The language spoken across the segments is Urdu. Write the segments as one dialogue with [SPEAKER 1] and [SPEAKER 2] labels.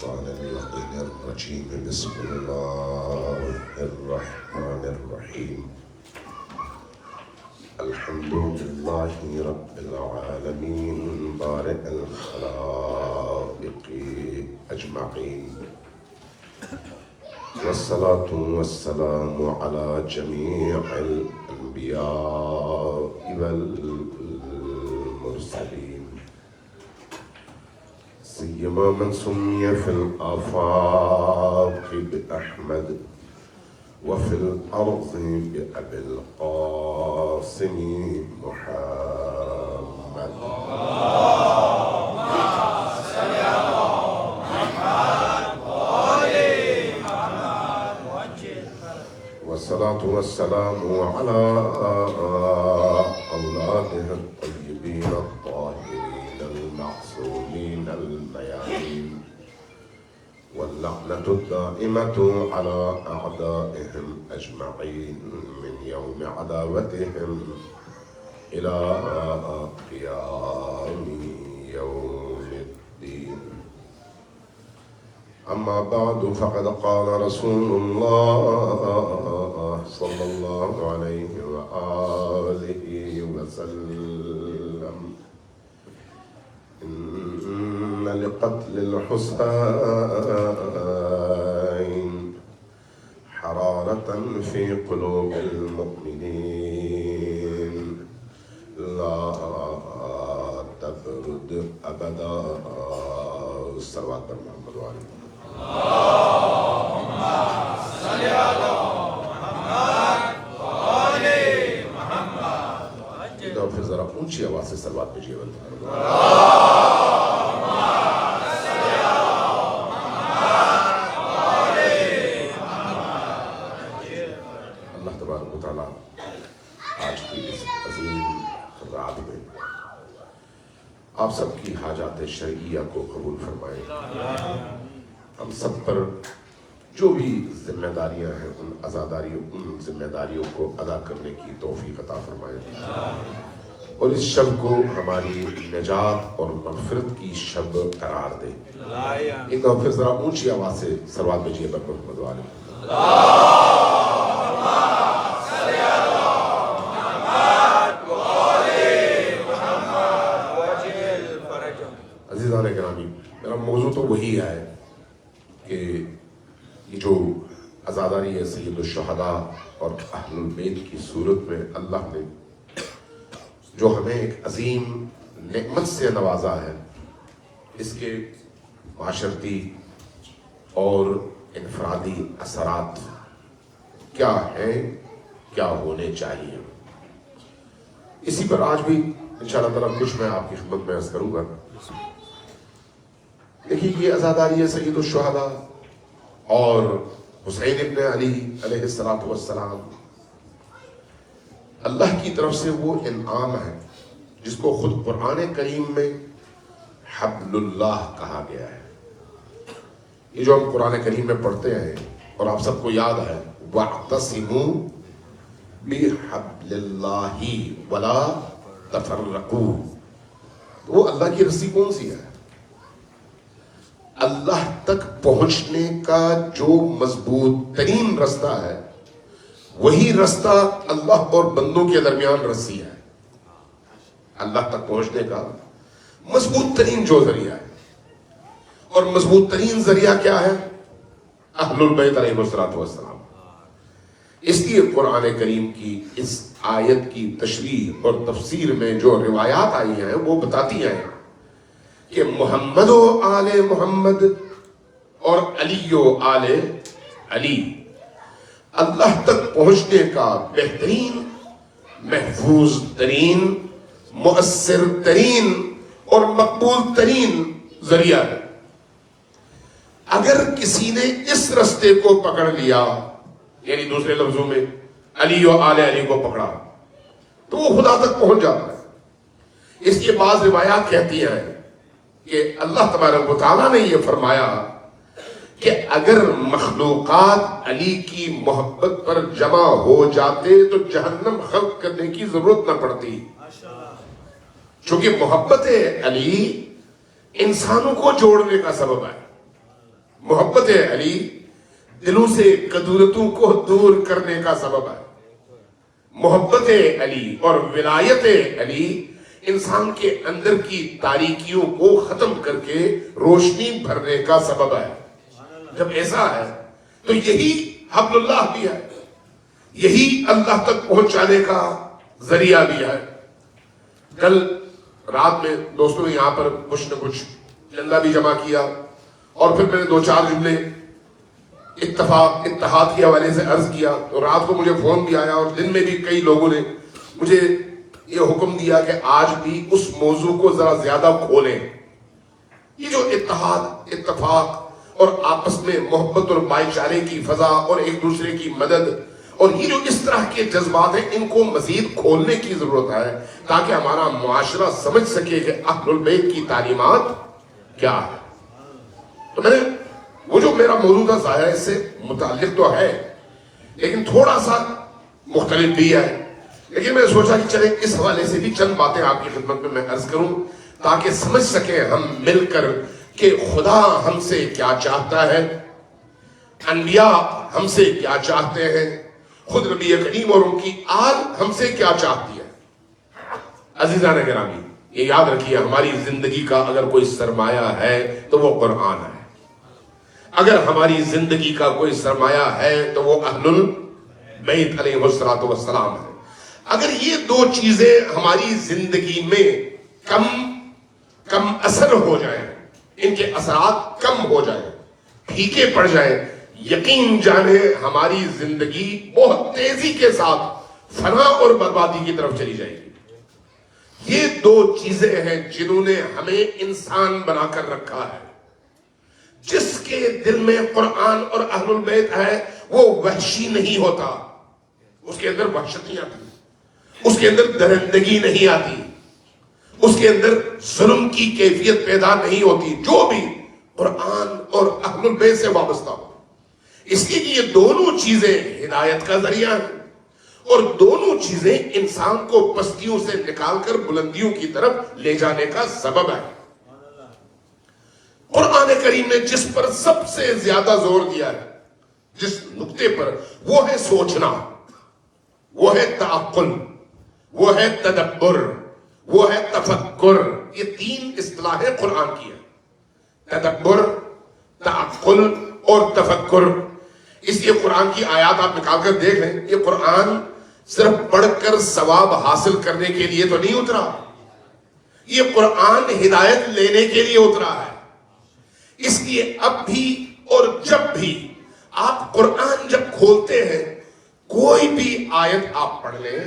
[SPEAKER 1] الشيطان اللعين الرجيم بسم الله الرحمن الرحيم الحمد لله رب العالمين بارئ الخلائق أجمعين والصلاة والسلام على جميع الأنبياء والمرسلين سيما من سمي في الآفاق بأحمد وفي الأرض بأبي القاسم محمد والصلاة والسلام على أولاده الطيبين الطاهرين المعصومين الميامين واللعنة الدائمة على أعدائهم أجمعين من يوم عداوتهم إلى قيام يوم الدين أما بعد فقد قال رسول الله صلى الله عليه وآله وسلم إن لقتل الحسين حرارة في قلوب المؤمنين لا تبرد أبدا صلوات محمد وعليه اللهم صل على محمد وآل محمد پھر ذرا اونچی آواز سے صلوات بھیجیے اللہ تبارک و تعالیٰ آج کی اس عظیم رات میں آپ سب کی حاجات شرعیہ کو قبول فرمائے ہم سب پر جو بھی ذمہ داریاں ہیں ان ذمہ داریوں کو ادا کرنے کی توفیق عطا فرمائے اور اس شب کو ہماری نجات اور مغفرت کی شب قرار دے ایک دفعہ پھر ذرا اونچی آواز سے صلوات بھیجیے برکت محمد والے عزیزان گرامی میرا موضوع تو وہی ہے کہ یہ جو عزاداری ہے سید الشہداء اور اہل البیت کی صورت میں اللہ نے جو ہمیں ایک عظیم نعمت سے نوازا ہے اس کے معاشرتی اور انفرادی اثرات کیا ہیں کیا ہونے چاہیے اسی پر آج بھی انشاءاللہ تعالیٰ کچھ میں آپ کی خدمت میں عرض کروں گا دیکھیے یہ عزاداری ہے سید الشہداء اور حسین ابن علی علیہ السلام اللہ کی طرف سے وہ انعام ہے جس کو خود قرآن کریم میں حبل اللہ کہا گیا ہے یہ جو ہم قرآن کریم میں پڑھتے ہیں اور آپ سب کو یاد ہے وَاعْتَصِمُوا بِحَبْلِ اللَّهِ وَلَا تَفَرَّقُوا وہ اللہ کی رسی کون سی ہے اللہ تک پہنچنے کا جو مضبوط ترین رستہ ہے وہی رستہ اللہ اور بندوں کے درمیان رسی ہے اللہ تک پہنچنے کا مضبوط ترین جو ذریعہ ہے اور مضبوط ترین ذریعہ کیا ہے اہل البیت علیہ السلام اس لیے قرآن کریم کی اس آیت کی تشریح اور تفسیر میں جو روایات آئی ہیں وہ بتاتی ہیں کہ محمد و آل محمد اور علی و آل علی اللہ تک پہنچنے کا بہترین محفوظ ترین مؤثر ترین اور مقبول ترین ذریعہ ہے اگر کسی نے اس رستے کو پکڑ لیا یعنی دوسرے لفظوں میں علی و آل علی کو پکڑا تو وہ خدا تک پہنچ جاتا ہے اس لیے بعض روایات کہتی ہیں کہ اللہ تبارک و تعالیٰ نے یہ فرمایا کہ اگر مخلوقات علی کی محبت پر جمع ہو جاتے تو جہنم خلق کرنے کی ضرورت نہ پڑتی چونکہ محبت علی انسانوں کو جوڑنے کا سبب ہے محبت علی دلوں سے کدورتوں کو دور کرنے کا سبب ہے. محبت علی اور ولایت علی انسان کے اندر کی تاریکیوں کو ختم کر کے روشنی بھرنے کا سبب ہے. جب ایسا ہے تو یہی حبل اللہ بھی ہے, یہی اللہ تک پہنچانے کا ذریعہ بھی ہے. کل رات میں دوستوں نے یہاں پر کچھ نہ کچھ چندہ بھی جمع کیا, اور پھر میں نے 2-4 جملے اتحاد کے حوالے سے عرض کیا. تو رات کو مجھے فون بھی آیا, اور دن میں بھی کئی لوگوں نے مجھے یہ حکم دیا کہ آج بھی اس موضوع کو ذرا زیادہ کھولیں. یہ جو اتحاد, اتفاق اور آپس میں محبت اور بھائی چارے کی فضا اور ایک دوسرے کی مدد, اور یہ جو اس طرح کے جذبات ہیں, ان کو مزید کھولنے کی ضرورت ہے تاکہ ہمارا معاشرہ سمجھ سکے کہ اہل البیت کی تعلیمات کیا ہے. تو میں نے وہ جو میرا موضوع تھا ظاہر اس سے متعلق تو ہے لیکن تھوڑا سا مختلف بھی ہے, لیکن میں نے سوچا کہ چلے اس حوالے سے بھی چند باتیں آپ کی خدمت میں میں عرض کروں تاکہ سمجھ سکیں ہم مل کر کہ خدا ہم سے کیا چاہتا ہے, انبیاء ہم سے کیا چاہتے ہیں, خود نبی کریم اور ان کی آل ہم سے کیا چاہتی ہے. عزیزان گرامی, یہ یاد رکھیے ہماری زندگی کا اگر کوئی سرمایہ ہے تو وہ قرآن ہے. اگر ہماری زندگی کا کوئی سرمایہ ہے تو وہ اہل البیت علیہ الصلوۃ والسلام ہے. اگر یہ دو چیزیں ہماری زندگی میں کم اثر ہو جائیں, ان کے اثرات کم ہو جائیں, پھیکے پڑ جائیں, یقین جانے ہماری زندگی بہت تیزی کے ساتھ فنا اور بربادی کی طرف چلی جائے گی. یہ دو چیزیں ہیں جنہوں نے ہمیں انسان بنا کر رکھا ہے. جس کے دل میں قرآن اور اہل البیت ہے وہ وحشی نہیں ہوتا, اس کے اندر وحشت نہیں آتی, اس کے اندر درندگی نہیں آتی, اس کے اندر ظلم کی کیفیت پیدا نہیں ہوتی. جو بھی قرآن اور اہل البیت سے وابستہ ہو, اس لیے کہ یہ دونوں چیزیں ہدایت کا ذریعہ ہیں اور دونوں چیزیں انسان کو پستیوں سے نکال کر بلندیوں کی طرف لے جانے کا سبب ہے. قرآن کریم نے جس پر سب سے زیادہ زور دیا ہے, جس نقطے پر, وہ ہے سوچنا, وہ ہے تعقل, وہ ہے تدبر, وہ ہے تفکر. یہ 3 اصطلاحیں قرآن کی ہیں, تدبر, تعقل اور تفکر. اس لیے قرآن کی آیات آپ نکال کر دیکھ لیں, یہ قرآن صرف پڑھ کر ثواب حاصل کرنے کے لیے تو نہیں اترا, یہ قرآن ہدایت لینے کے لیے اترا ہے. اس لیے اب بھی اور جب بھی آپ قرآن جب کھولتے ہیں, کوئی بھی آیت آپ پڑھ لیں,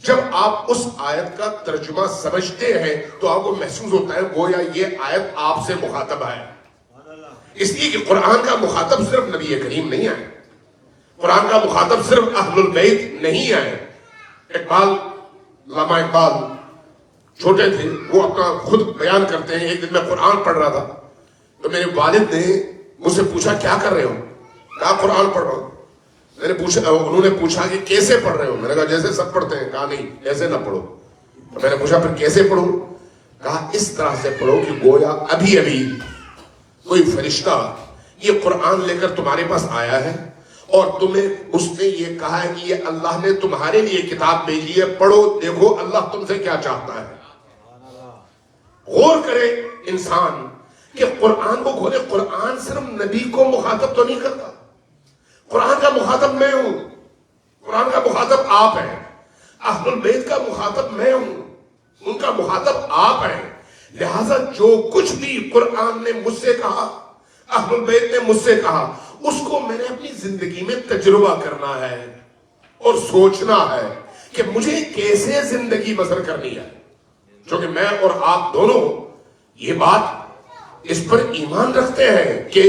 [SPEAKER 1] جب آپ اس آیت کا ترجمہ سمجھتے ہیں تو آپ کو محسوس ہوتا ہے گویا یہ آیت آپ سے مخاطب ہے. اس لیے کہ قرآن کا مخاطب صرف نبی کریم نہیں ہے, قرآن کا مخاطب صرف اہل البیت نہیں ہے. علامہ اقبال چھوٹے تھے, وہ اپنا خود بیان کرتے ہیں, ایک دن میں قرآن پڑھ رہا تھا تو میرے والد نے مجھ سے پوچھا کیا کر رہے ہو؟ کہا قرآن پڑھ رہا ہوں. میں نے پوچھا, انہوں نے پوچھا کہ کیسے پڑھ رہے ہو؟ میں نے کہا جیسے سب پڑھتے ہیں. کہا نہیں ایسے نہ پڑھو. تو میں نے پوچھا پھر کیسے پڑھوں؟ کہا اس طرح سے پڑھو کہ گویا ابھی ابھی کوئی فرشتہ یہ قرآن لے کر تمہارے پاس آیا ہے اور تمہیں اس نے یہ کہا ہے کہ یہ اللہ نے تمہارے لیے کتاب بھیجی ہے, پڑھو دیکھو اللہ تم سے کیا چاہتا ہے. غور کرے انسان کہ قرآن کو کھولے. قرآن صرف نبی کو مخاطب تو نہیں کرتا, قرآن کا مخاطب میں ہوں, قرآن کا مخاطب آپ ہیں, اہل البیت کا مخاطب میں ہوں, ان کا مخاطب آپ ہیں. لہذا جو کچھ بھی قرآن نے مجھ سے کہا, اہل البیت نے مجھ سے کہا, اس کو میں نے اپنی زندگی میں تجربہ کرنا ہے اور سوچنا ہے کہ مجھے کیسے زندگی بسر کرنی ہے. چونکہ میں اور آپ دونوں یہ بات اس پر ایمان رکھتے ہیں کہ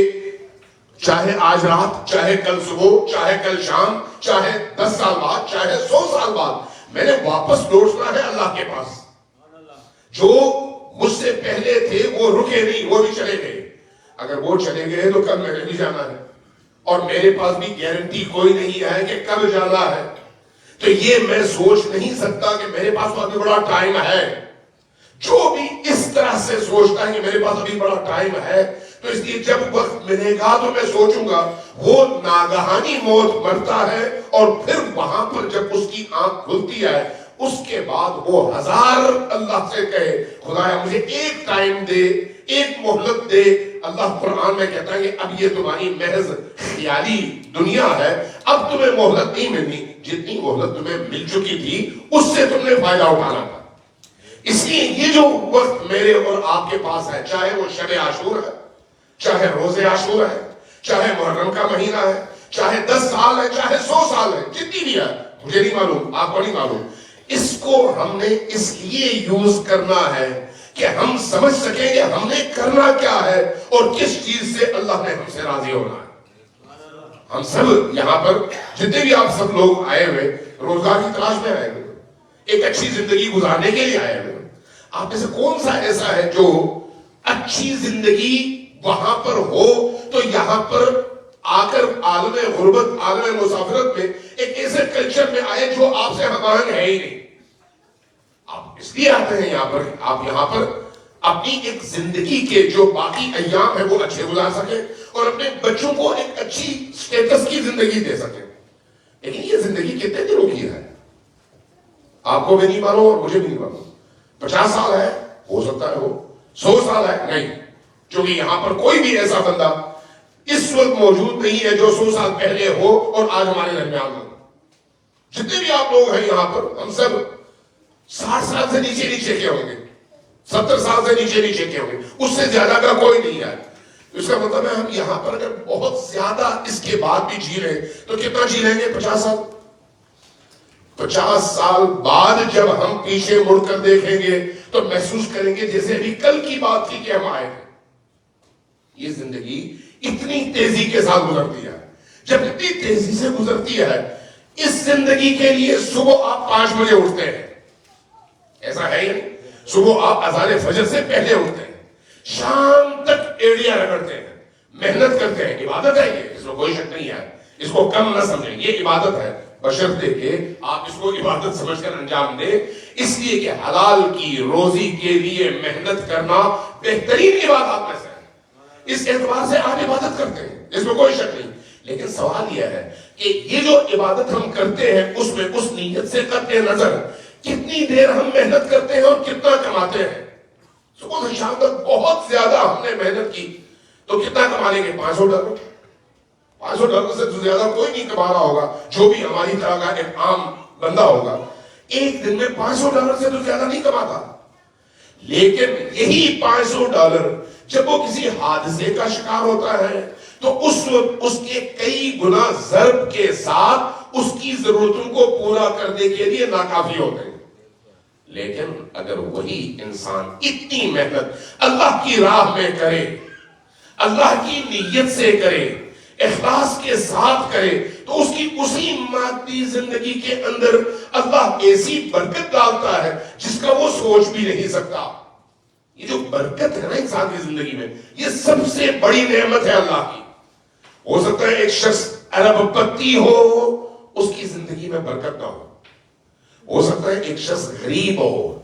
[SPEAKER 1] چاہے آج رات, چاہے کل صبح, چاہے کل شام, چاہے 10 سال بعد, چاہے 100 سال بعد, میں نے واپس لوٹنا ہے اللہ کے پاس. جو مجھ سے پہلے تھے وہ رکے نہیں, وہ بھی چلے گئے. اگر وہ چلے گئے تو کل میں نے بھی جانا ہے, اور میرے پاس بھی گارنٹی کوئی نہیں ہے کہ کب جانا ہے. تو یہ میں سوچ نہیں سکتا کہ میرے پاس تو ابھی بڑا ٹائم ہے. جو بھی اس طرح سے سوچتا ہے کہ میرے پاس ابھی بڑا ٹائم ہے, تو اس لیے جب وقت ملے گا تو میں سوچوں گا وہ ناگہانی موت مرتا ہے اور پھر وہاں پر جب اس کی آنکھ کھلتی ہے اس کے بعد وہ ہزار اللہ سے کہے خدایا مجھے ایک ٹائم دے، ایک مہلت دے۔ اللہ قرآن میں کہتا ہے کہ اب یہ تمہاری محض خیالی دنیا ہے، اب تمہیں مہلت نہیں ملنی، جتنی مہلت تمہیں مل چکی تھی اس سے تم نے فائدہ اٹھانا تھا۔ اس لیے یہ جو وقت میرے اور آپ کے پاس ہے، چاہے وہ شب عاشور ہے، چاہے روز عاشور ہے، چاہے محرم کا مہینہ ہے، چاہے 10 سال ہے، چاہے 100 سال ہے، جتنی بھی ہے، مجھے نہیں معلوم، آپ کو نہیں معلوم، اس کو ہم نے اس لیے یوز کرنا ہے کہ ہم سمجھ سکیں کہ ہم نے کرنا کیا ہے اور کس چیز سے اللہ نے ہم سے راضی ہونا ہے۔ ہم سب یہاں پر جتنے بھی آپ سب لوگ آئے ہوئے روزگار کی تلاش میں آئے ہوئے، ایک اچھی زندگی گزارنے کے لیے آئے ہوئے، آپ میں سے کون سا ایسا ہے جو اچھی زندگی وہاں پر ہو تو یہاں پر آ کر عالم غربت، عالم مسافرت میں ایک ایسے کلچر میں آئے جو آپ سے ہم آہنگ ہے ہی نہیں؟ آپ اس لیے آتے ہیں یہاں پر، آپ یہاں پر اپنی ایک زندگی کے جو باقی ایام ہیں وہ اچھے گزار سکیں اور اپنے بچوں کو ایک اچھی سٹیٹس کی زندگی دے سکیں۔ لیکن یہ زندگی کتنے دنوں کی ہے آپ کو بھی نہیں معلوم اور مجھے بھی نہیں معلوم۔ 50 سال ہے، ہو سکتا ہے ہو، 100 سال ہے، نہیں، کیونکہ یہاں پر کوئی بھی ایسا بندہ اس وقت موجود نہیں ہے جو 100 سال پہلے ہو اور آج ہمارے درمیان ہو۔ جتنے بھی آپ لوگ ہیں یہاں پر ہم سب 60 سال سے نیچے کے ہوں گے، 70 سال سے نیچے کے ہوں گے، اس سے زیادہ کا کوئی نہیں ہے۔ اس کا مطلب ہے ہم یہاں پر اگر بہت زیادہ اس کے بعد بھی جی رہے تو کتنا جی لیں گے؟ 50 سال۔ 50 سال بعد جب ہم پیچھے مڑ کر دیکھیں گے تو محسوس کریں گے جیسے ابھی کل کی بات تھی کہ ہم آئے تھے۔ یہ زندگی اتنی تیزی کے ساتھ گزرتی ہے، جب اتنی تیزی سے گزرتی ہے، اس زندگی کے لیے صبح آپ 5 بجے اٹھتے ہیں، ایسا ہے یا نہیں؟ صبح آپ اذان فجر سے پہلے اٹھتے ہیں، شام تک ایڑیاں رگڑتے ہیں، محنت کرتے ہیں، عبادت ہے یہ، اس میں کوئی شک نہیں ہے، اس کو کم نہ سمجھیں، یہ عبادت ہے، بشرطے کہ آپ اس کو عبادت سمجھ کر انجام دیں، اس لیے کہ حلال کی روزی کے لیے محنت کرنا بہترین عبادات میں سے ہے۔ اس اعتبار سے آپ عبادت کرتے ہیں، اس میں کوئی شک نہیں، لیکن سوال یہ ہے کہ یہ جو عبادت ہم کرتے ہیں اس میں اس نیت سے قطع نظر کتنی دیر ہم محنت کرتے ہیں اور کتنا کماتے ہیں۔ صبح سے شام تک بہت زیادہ ہم نے محنت کی تو کتنا کما لیں گے؟ $500۔ $500 سے تو زیادہ کوئی نہیں کما رہا ہوگا جو بھی ہماری طرح کا ایک عام بندہ ہوگا، ایک دن میں $500 سے تو زیادہ نہیں کماتا۔ لیکن یہی $500 جب وہ کسی حادثے کا شکار ہوتا ہے تو اس وقت اس کے کئی گنا ضرب کے ساتھ اس کی ضرورتوں کو پورا کرنے کے لیے ناکافی ہوتے ہیں۔ لیکن اگر وہی انسان اتنی محنت اللہ کی راہ میں کرے، اللہ کی نیت سے کرے، اخلاص کے ساتھ کرے، تو اس کی اسی مادی زندگی کے اندر اللہ ایسی برکت ڈالتا ہے جس کا وہ سوچ بھی نہیں سکتا۔ یہ جو برکت ہے نا انسان کی زندگی میں، یہ سب سے بڑی نعمت ہے اللہ کی۔ ہو سکتا ہے ایک شخص ارب پتی ہو، اس کی زندگی میں برکت نہ ہو سکتا ہے ایک شخص غریب ہو،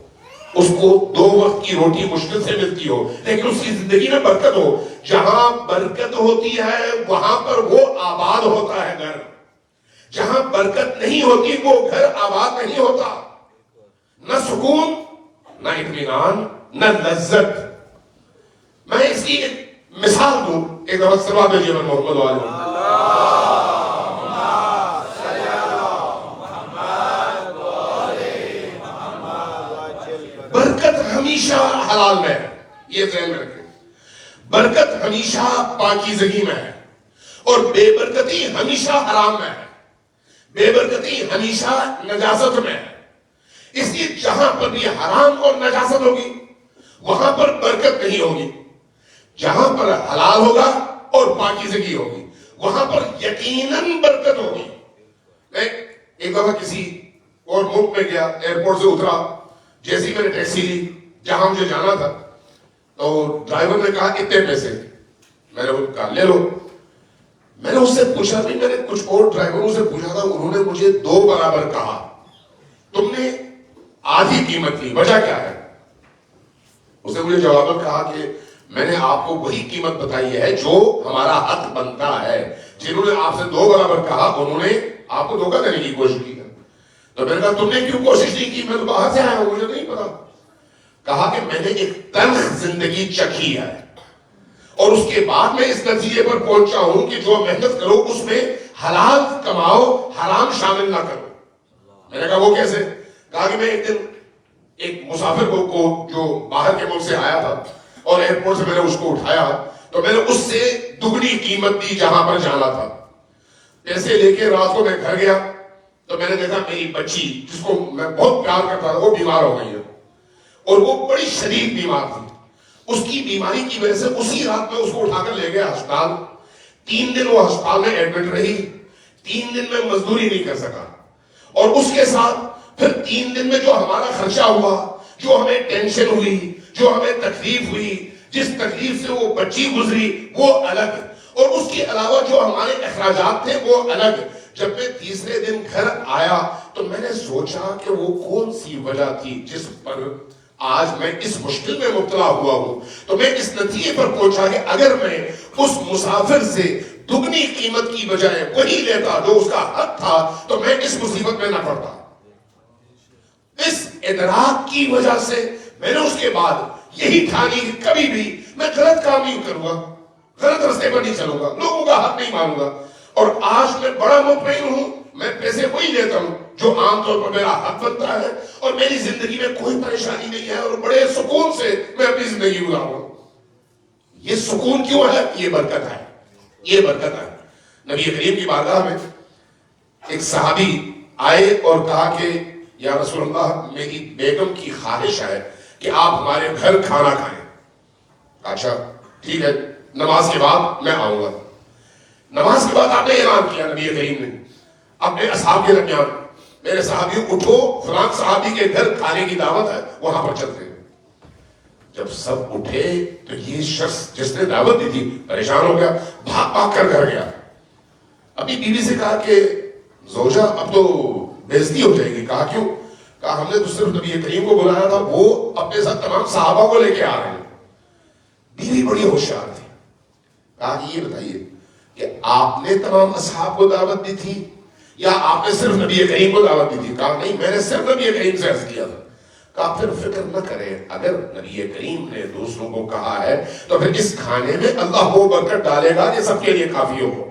[SPEAKER 1] اس کو 2 وقت کی روٹی مشکل سے ملتی ہو، لیکن اس کی زندگی میں برکت ہو۔ جہاں برکت ہوتی ہے وہاں پر وہ آباد ہوتا ہے گھر، جہاں برکت نہیں ہوتی وہ گھر آباد نہیں ہوتا، نہ سکون، نہ اطمینان، نہ لذت۔ میں اس کی ایک مثال دوں، ایک دفعہ سلوات بھیجیے میں محمد والے۔ برکت ہمیشہ حلال میں ہے، یہ ذہن میں رکھیں۔ برکت ہمیشہ پاکیزگی میں ہے اور بے برکتی ہمیشہ حرام میں ہے، بے برکتی ہمیشہ نجاست میں ہے۔ اس لیے جہاں پر بھی حرام اور نجاست ہوگی وہاں پر برکت نہیں ہوگی، جہاں پر حلال ہوگا اور پاکیزگی ہوگی وہاں پر یقیناً برکت ہوگی۔ میں ایک دفعہ کسی اور ملک میں گیا، ایئرپورٹ سے اترا، جیسے ہی میں نے ٹیکسی لی جہاں مجھے جانا تھا تو ڈرائیور نے کہا اتنے پیسے، میں نے کہا لے لو۔ میں نے اس سے پوچھا بھی، میں نے کچھ اور ڈرائیوروں سے پوچھا تھا، انہوں نے مجھے 2 برابر کہا، تم نے آدھی قیمت لی، وجہ کیا ہے؟ اس نے مجھے جواب کہا کہ میں نے آپ کو وہی قیمت بتائی ہے جو ہمارا حق بنتا ہے. جنہوں نے آپ سے 2 برابر کہا انہوں نے آپ کو دھوکہ دینے کی کوشش کی ہے. تو میں نے کہا تم نے کیوں کوشش نہیں کی؟ میں تو باہر سے آیا ہوں, مجھے نہیں پتا. کہا کہ میں نے ایک تلخ زندگی چکھی ہے اور اس کے بعد میں اس نتیجے پر پہنچا ہوں کہ جو محنت کرو اس میں حلال کماؤ, حرام شامل نہ کرو. میں نے کہا وہ کیسے؟ کہا کہ میں ایک دن ایک مسافر کو جو باہر کے ملک سے آیا تھا اور ایئرپورٹ سے میں نے اس کو اٹھایا تو میں نے اس سے دگنی قیمت دی جہاں پر جانا تھا. پیسے لے کے رات کو میں گھر گیا تو میں نے دیکھا میری بچی جس کو میں بہت پیار کرتا تھا وہ بیمار ہو گئی ہے اور وہ بڑی شدید بیمار تھی. اس کی بیماری کی وجہ سے اسی رات میں اس کو اٹھا کر لے گیا ہسپتال. 3 دن وہ ہسپتال میں ایڈمٹ رہی. 3 دن میں مزدوری نہیں کر سکا اور اس کے ساتھ پھر 3 دن میں جو ہمارا خرچہ ہوا, جو ہمیں ٹینشن ہوئی, جو ہمیں تکلیف ہوئی, جس تکلیف سے وہ بچی گزری وہ الگ, اور اس کے علاوہ جو ہمارے اخراجات تھے وہ الگ. جب میں تیسرے دن گھر آیا تو میں نے سوچا کہ وہ کون سی وجہ تھی جس پر آج میں اس مشکل میں مبتلا ہوا ہوں. تو میں اس نتیجے پر پہنچا کہ اگر میں اس مسافر سے دگنی قیمت کی بجائے وہی لیتا جو اس کا حق تھا تو میں اس مصیبت میں نہ پڑتا. اس ادراک کی وجہ سے میں نے اس کے بعد یہی ٹھانی کہ کبھی بھی میں غلط کام نہیں کروں گا, غلط رستے پر نہیں چلوں گا, لوگوں کا حق نہیں مانوں گا. اور آج میں بڑا مطمئن ہوں, میں پیسے وہی لیتا ہوں جو عام طور پر میرا حق بنتا ہے اور میری زندگی میں کوئی پریشانی نہیں ہے اور بڑے سکون سے میں اپنی زندگی گزاروں. یہ سکون کیوں ہے؟ یہ برکت ہے, یہ برکت ہے. نبی کریم کی بارگاہ میں ایک صحابی آئے اور کہا کہ یا رسول اللہ میری بیگم کی خواہش ہے کہ آپ ہمارے گھر کھانا کھائیں. اچھا ٹھیک ہے, نماز کے بعد میں آؤں گا. نماز کے بعد آپ نے اعلان کیا نبی کریم نے اپنے اصحاب کے درمیان, میرے صحابیوں اٹھو فلان صحابی کے گھر کھانے کی دعوت ہے وہاں پر چلتے ہیں. جب سب اٹھے تو یہ شخص جس نے دعوت دی تھی پریشان ہو گیا, بھاگ بھاگ کر گھر گیا. اپنی بیوی سے کہا کہ زوجہ اب تو بےعزتی ہو جائے گی. کہا کیوں؟ کہا ہم نے تو صرف نبی کریم کو بلایا تھا, وہ اپنے ساتھ تمام صحابہ کو لے کے آ رہے ہیں. بیوی بڑی ہوشیار تھی. کہا کہ یہ بتائیے کہ آپ نے تمام اصحاب کو دعوت دی تھی یا آپ نے صرف نبی کریم کو دعوت دی تھی؟ کہا نہیں, میں نے صرف نبی کریم سے عرض کیا تھا. کہا پھر فکر نہ کریں, اگر نبی کریم نے دوسروں کو کہا ہے تو پھر اس کھانے میں اللہ وہ برکت ڈالے گا کہ سب کے لیے کافی ہو.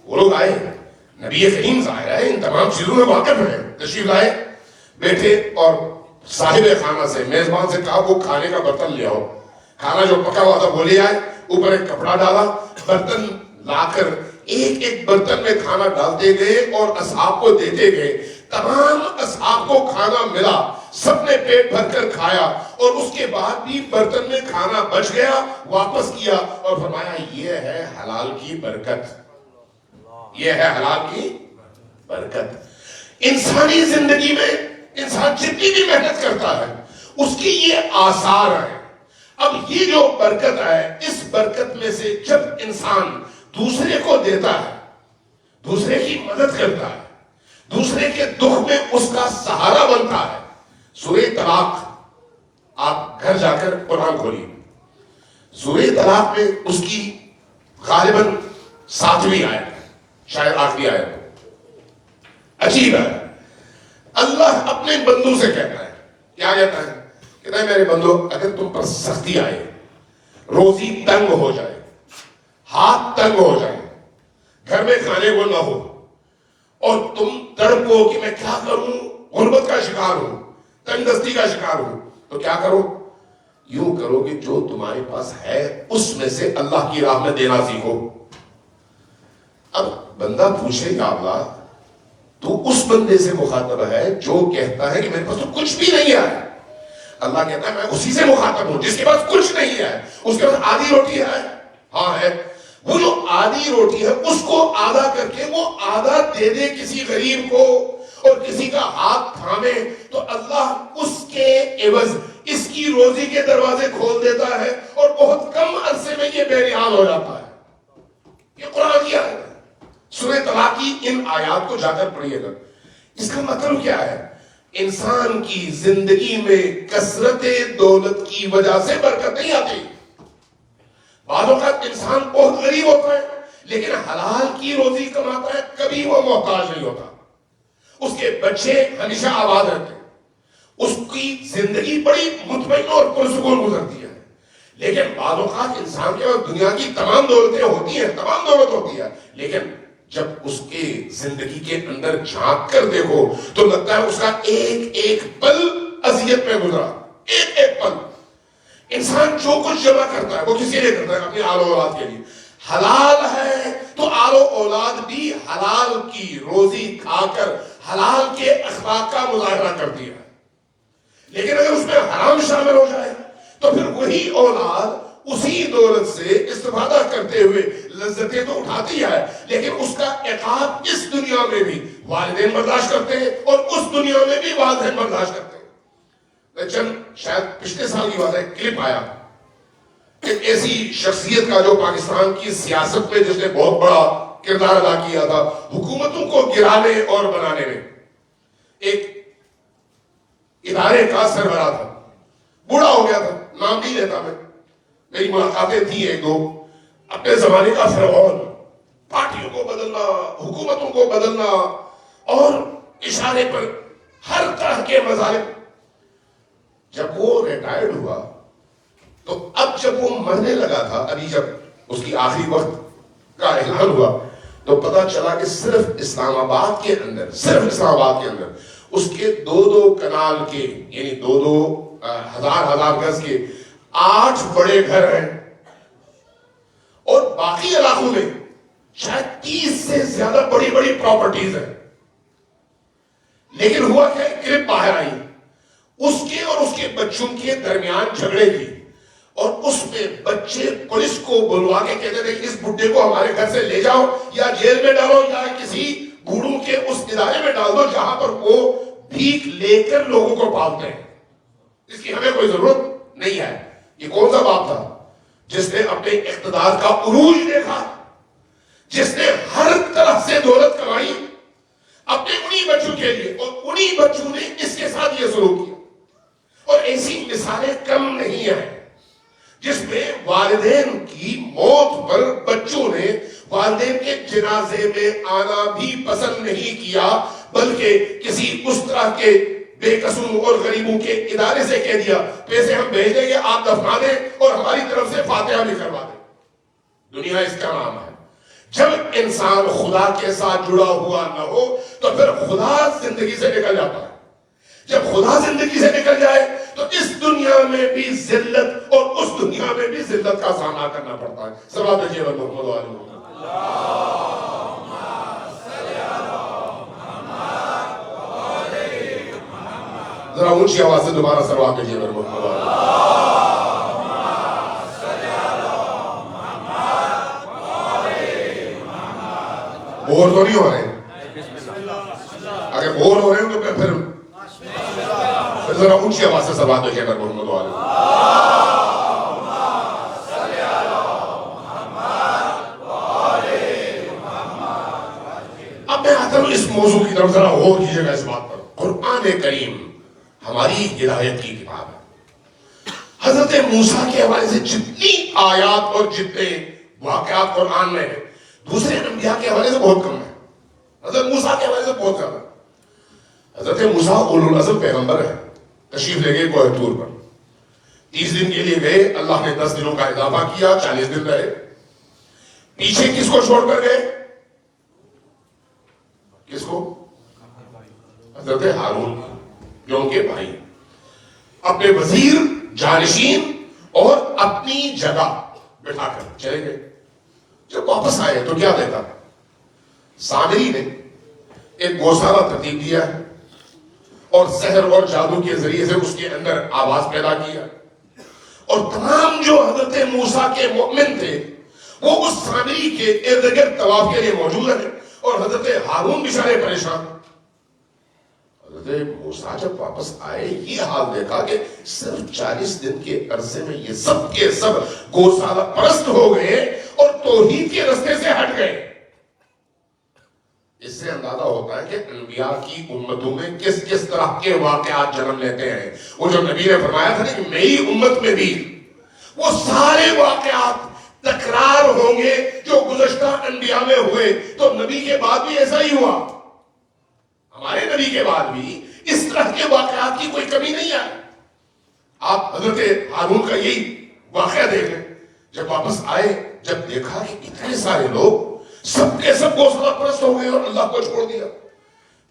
[SPEAKER 1] وہ لوگ آئے, نبی کریم ظاہر ہے ان تمام چیزوں میں واقف ہیں, تشریف لائے, بیٹھے اور صاحب خانہ سے میزبان سے کہا وہ کھانے کا برتن لے آؤ. کھانا جو پکا ہوا تھا وہ لے آئے, اوپر ایک کپڑا ڈالا, برتن لا کر ایک ایک برتن میں کھانا ڈالتے گئے اور اصحاب کو دیتے گئے. تمام اصحاب کو کھانا ملا, سب نے پیٹ بھر کر کھایا اور اس کے بعد بھی برتن میں کھانا بچ گیا, واپس کیا اور فرمایا یہ ہے حلال کی برکت, یہ ہے حلال کی برکت. انسانی زندگی میں انسان جتنی بھی محنت کرتا ہے اس کی یہ آثار ہے. اب یہ جو برکت ہے, اس برکت میں سے جب انسان دوسرے کو دیتا ہے, دوسرے کی مدد کرتا ہے, دوسرے کے دکھ میں اس کا سہارا بنتا ہے. سورہ طلاق آپ گھر جا کر قرآن کھولیے, سورہ طلاق میں اس کی غالباً 7ویں آیت ہے, شاید آخری آیت ہے. عجیب ہے, اللہ اپنے بندوں سے کہتا ہے, کیا کہتا ہے؟ کہتا ہے میرے بندو اگر تم پر سختی آئے, روزی تنگ ہو جائے, ہاتھ تنگ ہو جائے, گھر میں کھانے کو نہ ہو اور تم تڑپو کہ میں کیا کروں, غربت کا شکار ہوں, تنگ دستی کا شکار ہوں, تو کیا کرو؟ یوں کرو کہ جو تمہارے پاس ہے اس میں سے اللہ کی راہ میں دینا سیکھو. اب بندہ پوچھے یا اللہ تو اس بندے سے مخاطب ہے جو کہتا ہے کہ میرے پاس تو کچھ بھی نہیں ہے. اللہ کہتا ہے میں اسی سے مخاطب ہوں جس کے پاس کچھ نہیں ہے, اس کے پاس آدھی روٹی ہے, ہاں ہے, وہ جو آدھی روٹی ہے اس کو آدھا کر کے وہ آدھا دے دے کسی غریب کو اور کسی کا ہاتھ تھامے تو اللہ اس کے عوض اس کی روزی کے دروازے کھول دیتا ہے اور بہت کم عرصے میں یہ بے نیاز ہو جاتا ہے. یہ قرآن کی آیت ہے. سورہ طلاق کی ان آیات کو جا کر پڑھیے گا. اس کا مطلب کیا ہے انسان کی زندگی میں کثرت دولت کی وجہ سے برکت نہیں آتی. بعض اوقات انسان بہت غریب ہوتا ہے لیکن حلال کی روزی کماتا ہے, کبھی وہ محتاج نہیں ہوتا, اس کے بچے ہمیشہ آباد رہتے ہیں, اس کی زندگی بڑی مطمئن اور پرسکون گزرتی ہے. لیکن بعض اوقات انسان کے پاس دنیا کی تمام دولتیں ہوتی ہیں, تمام دولت ہوتی ہے, لیکن جب اس کے زندگی کے اندر جھانک کر دیکھو تو لگتا ہے اس کا ایک ایک پل اذیت میں گزرا, ایک ایک پل. انسان جو کچھ جمع کرتا ہے وہ کسی لیے کرتا ہے, اپنی آل و اولاد کے لیے. حلال ہے تو آل و اولاد بھی حلال کی روزی کھا کر حلال کے اخلاق کا مظاہرہ کرتی ہے. لیکن اگر اس میں حرام شامل ہو جائے تو پھر وہی اولاد اسی دولت سے استفادہ کرتے ہوئے لذتیں تو اٹھاتی ہے, لیکن اس کا عقاب اس دنیا میں بھی والدین برداشت کرتے ہیں اور اس دنیا میں بھی والدین برداشت کرتے ہیں. چند شاید پچھلے سال کی بات ہے, کلپ آیا ایک ایسی شخصیت کا جو پاکستان کی سیاست میں جس نے بہت بڑا کردار ادا کیا تھا حکومتوں کو گرانے اور بنانے میں. ایک ادارے کا سربراہ تھا, بوڑھا ہو گیا تھا, نام نہیں لیتا میں, میری ملاقاتیں تھیں ایک دو. اپنے زمانے کا فرعون, پارٹیوں کو بدلنا, حکومتوں کو بدلنا اور اشارے پر ہر طرح کے مظالم. جب وہ ریٹائرڈ ہوا تو اب جب وہ مرنے لگا تھا, ابھی جب اس کی آخری وقت کا اعلان ہوا تو پتا چلا کہ صرف اسلام آباد کے اندر اس کے دو کنال کے یعنی دو ہزار گز کے 8 بڑے گھر ہیں اور باقی علاقوں میں شاید 30 سے زیادہ بڑی بڑی پراپرٹیز ہیں. لیکن ہوا کیا, کلپ باہر آئی اس کے اور اس کے بچوں کے درمیان جھگڑے کی, اور اس میں بچے پولیس کو بلوا کے کہتے تھے اس بڈھے کو ہمارے گھر سے لے جاؤ یا جیل میں ڈالو یا کسی گھوڑوں کے اس ادارے میں ڈال دو جہاں پر وہ بھیک لے کر لوگوں کو پالتے ہیں, اس کی ہمیں کوئی ضرورت نہیں ہے. یہ کون سا باپ تھا جس نے اپنے اقتدار کا عروج دیکھا, جس نے ہر طرف سے دولت کمائی اپنے انہی بچوں کے لیے, اور انہی بچوں نے اس کے ساتھ یہ سلوک کیا. اور ایسی مثالیں کم نہیں ہیں جس میں والدین کی موت پر بچوں نے والدین کے جنازے میں آنا بھی پسند نہیں کیا, بلکہ کسی اس طرح کے بے قصور اور غریبوں کے ادارے سے کہہ دیا پیسے ہم بھیج دیں گے, آپ دفنا دیں اور ہماری طرف سے فاتحہ بھی کروا دیں. دنیا اس کا نام ہے. جب انسان خدا کے ساتھ جڑا ہوا نہ ہو تو پھر خدا زندگی سے نکل جاتا ہے. جب خدا زندگی سے نکل جائے تو اس دنیا میں بھی ذلت اور اس دنیا میں بھی ذلت کا سامنا کرنا پڑتا ہے. صلوات بھیجیے محمد علیہ وسلم. ذرا اونچی آواز سے دوبارہ صلوات بھیجیے محمد علیہ وسلم. بور تو نہیں ہو رہے؟ اگر بور ہو رہے ہیں تو پھر ذرا اونچی آواز سے صلوات بھیجیے محمد علیہ وسلم. اب میں آتا ہوں اس موضوع کی طرف, ذرا غور کیجیے گا اس بات پر. قرآن کریم ہماری ہدایت کی کتاب ہے. حضرت موسیٰ کے حوالے سے جتنی آیات اور جتنے واقعات قرآن میں ہیں دوسرے انبیاء کے حوالے سے بہت کم ہے. حضرت موسیٰ کے حوالے سے بہت زیادہ. حضرت موسیٰ اولو العزم پیغمبر ہے, تشریف لے گئے کوہ طور پر, 30 دن کے لیے گئے, اللہ نے 10 دنوں کا اضافہ کیا, 40 دن رہے. پیچھے کس کو چھوڑ کر گئے؟ کس کو؟ حضرت ہارون جو ان کے بھائی, اپنے وزیر, جانشین اور اپنی جگہ بٹھا کر چلے گئے. جب واپس آئے تو کیا دیکھا؟ سامری نے ایک گوشالہ ترتیب دیا ہے اور سحر اور جادو کے ذریعے سے اس کے اندر آواز پیدا کیا, اور تمام جو حضرت موسیٰ کے مؤمن تھے وہ اس سامری کے ارد گرد طواف کے لیے موجود ہیں, اور حضرت ہارون بیچارے پریشان. حضرت موسیٰ جب واپس آئے یہ حال دیکھا کہ صرف 40 دن کے عرصے میں یہ سب کے سب گوشالہ پرست ہو گئے اور توحید کے رستے سے ہٹ گئے. اس سے اندازہ ہوتا ہے کہ انبیاء کی امتوں میں کس کس طرح کے واقعات جنم لیتے ہیں. وہ جو نبی نے فرمایا تھا کہ میری امت میں بھی وہ سارے واقعات تکرار ہوں گے جو گزشتہ انبیاء میں ہوئے. تو نبی کے بعد بھی ایسا ہی ہوا. ہمارے نبی کے بعد بھی اس طرح کے واقعات کی کوئی کمی نہیں آئی. آپ حضرت ہارون کا یہی واقعہ دیکھ لیں. جب واپس آئے, جب دیکھا کہ اتنے سارے لوگ سب کے سب گوسلہ پرست ہو گئے اور اللہ کو چھوڑ دیا,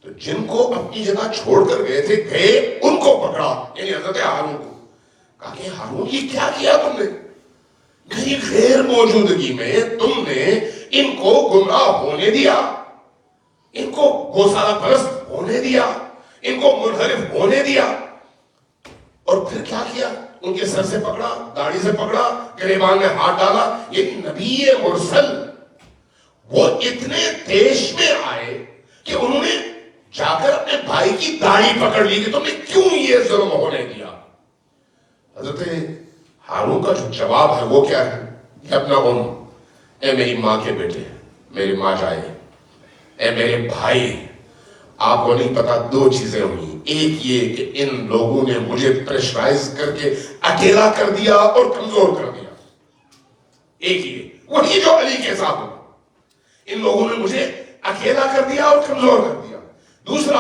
[SPEAKER 1] تو جن کو اپنی جگہ چھوڑ کر گئے تھے گئے ان کو پکڑا, یعنی حضرت ہارون کو. کہا کہ ہارون یہ کیا تم نے؟ میری غیر موجودگی میں تم نے ان کو گمراہ ہونے دیا, ان کو گوسالہ پرست ہونے دیا, ان کو منحرف ہونے دیا. اور پھر کیا کیا؟ ان کے سر سے پکڑا, داڑھی سے پکڑا, گریبان میں ہاتھ ڈالا. یہ نبی مرسل وہ اتنے دیش میں آئے کہ انہوں نے جا کر اپنے بھائی کی داڑھی پکڑ لی کہ تم نے کیوں یہ ظلم ہونے دیا. حضرت ہارون کا جو جواب ہے وہ کیا ہے کہ اپنا اے میری ماں کے بیٹے, میری ماں جائے, اے میرے بھائی, آپ کو نہیں پتا دو چیزیں ہوئی. ایک یہ کہ ان لوگوں نے مجھے پریشرائز کر کے اکیلا کر دیا اور کمزور کر دیا. ایک یہ وہی جو علی کے ساتھ ہوا, ان لوگوں نے مجھے اکیلا کر دیا اور کمزور کر دیا. دوسرا,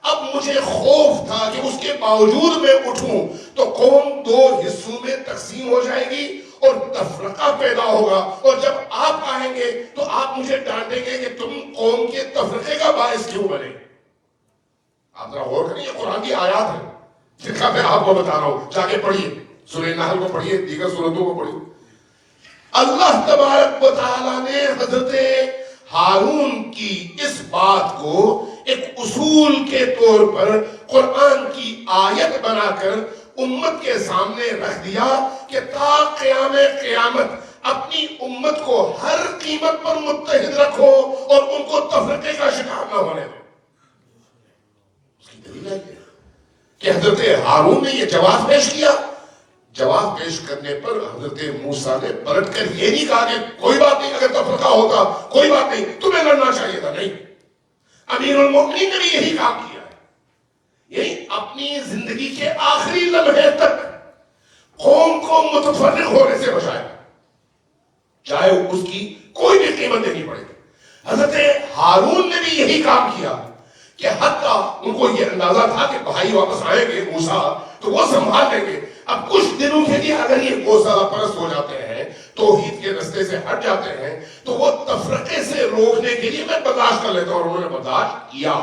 [SPEAKER 1] اب مجھے خوف تھا کہ اس کے باوجود میں اٹھوں تو قوم دو حصوں میں تقسیم ہو جائے گی اور تفرقہ پیدا ہوگا, اور جب آپ آئیں گے تو آپ مجھے ڈانٹیں گے کہ تم قوم کے تفرقے کا باعث کیوں بنے. آپ ذرا غور کریں, یہ قرآن کی آیات ہے جن کا میں آپ کو بتا رہا ہوں. جا کے پڑھیے, سورہ نحل کو پڑھیے, دیگر سورتوں کو پڑھیے. اللہ تبارک و تعالیٰ نے حضرت ہارون کی اس بات کو ایک اصول کے طور پر قرآن کی آیت بنا کر امت کے سامنے رکھ دیا کہ تا قیام قیامت اپنی امت کو ہر قیمت پر متحد رکھو اور ان کو تفرقے کا شکار نہ ہونے دو. اس کی دلیل ہے کہ حضرت ہارون نے یہ جواب پیش کیا. جواب پیش کرنے پر حضرت موسیٰ نے پلٹ کر یہ نہیں کہا کہ کوئی بات نہیں, اگر تفرقہ ہوتا کوئی بات نہیں, تمہیں لڑنا چاہیے تھا. نہیں, امیر المومنین نے بھی یہی کام کیا ہے. یہی اپنی زندگی کے آخری لمحے تک قوم کو متفرق ہونے سے بچایا, چاہے اس کی کوئی بھی قیمت دینی پڑے. حضرت ہارون نے بھی یہی کام کیا کہ حتیٰ ان کو یہ اندازہ تھا کہ بھائی واپس آئیں گے موسیٰ تو وہ سنبھال لیں گے. اب کچھ دنوں کے لیے اگر یہ گوسالہ پرست ہو جاتے ہیں, توحید کے رستے سے ہٹ جاتے ہیں, تو وہ تفرقے سے روکنے کے لیے میں برداشت کر لیتا ہوں. اور انہوں نے برداشت کیا.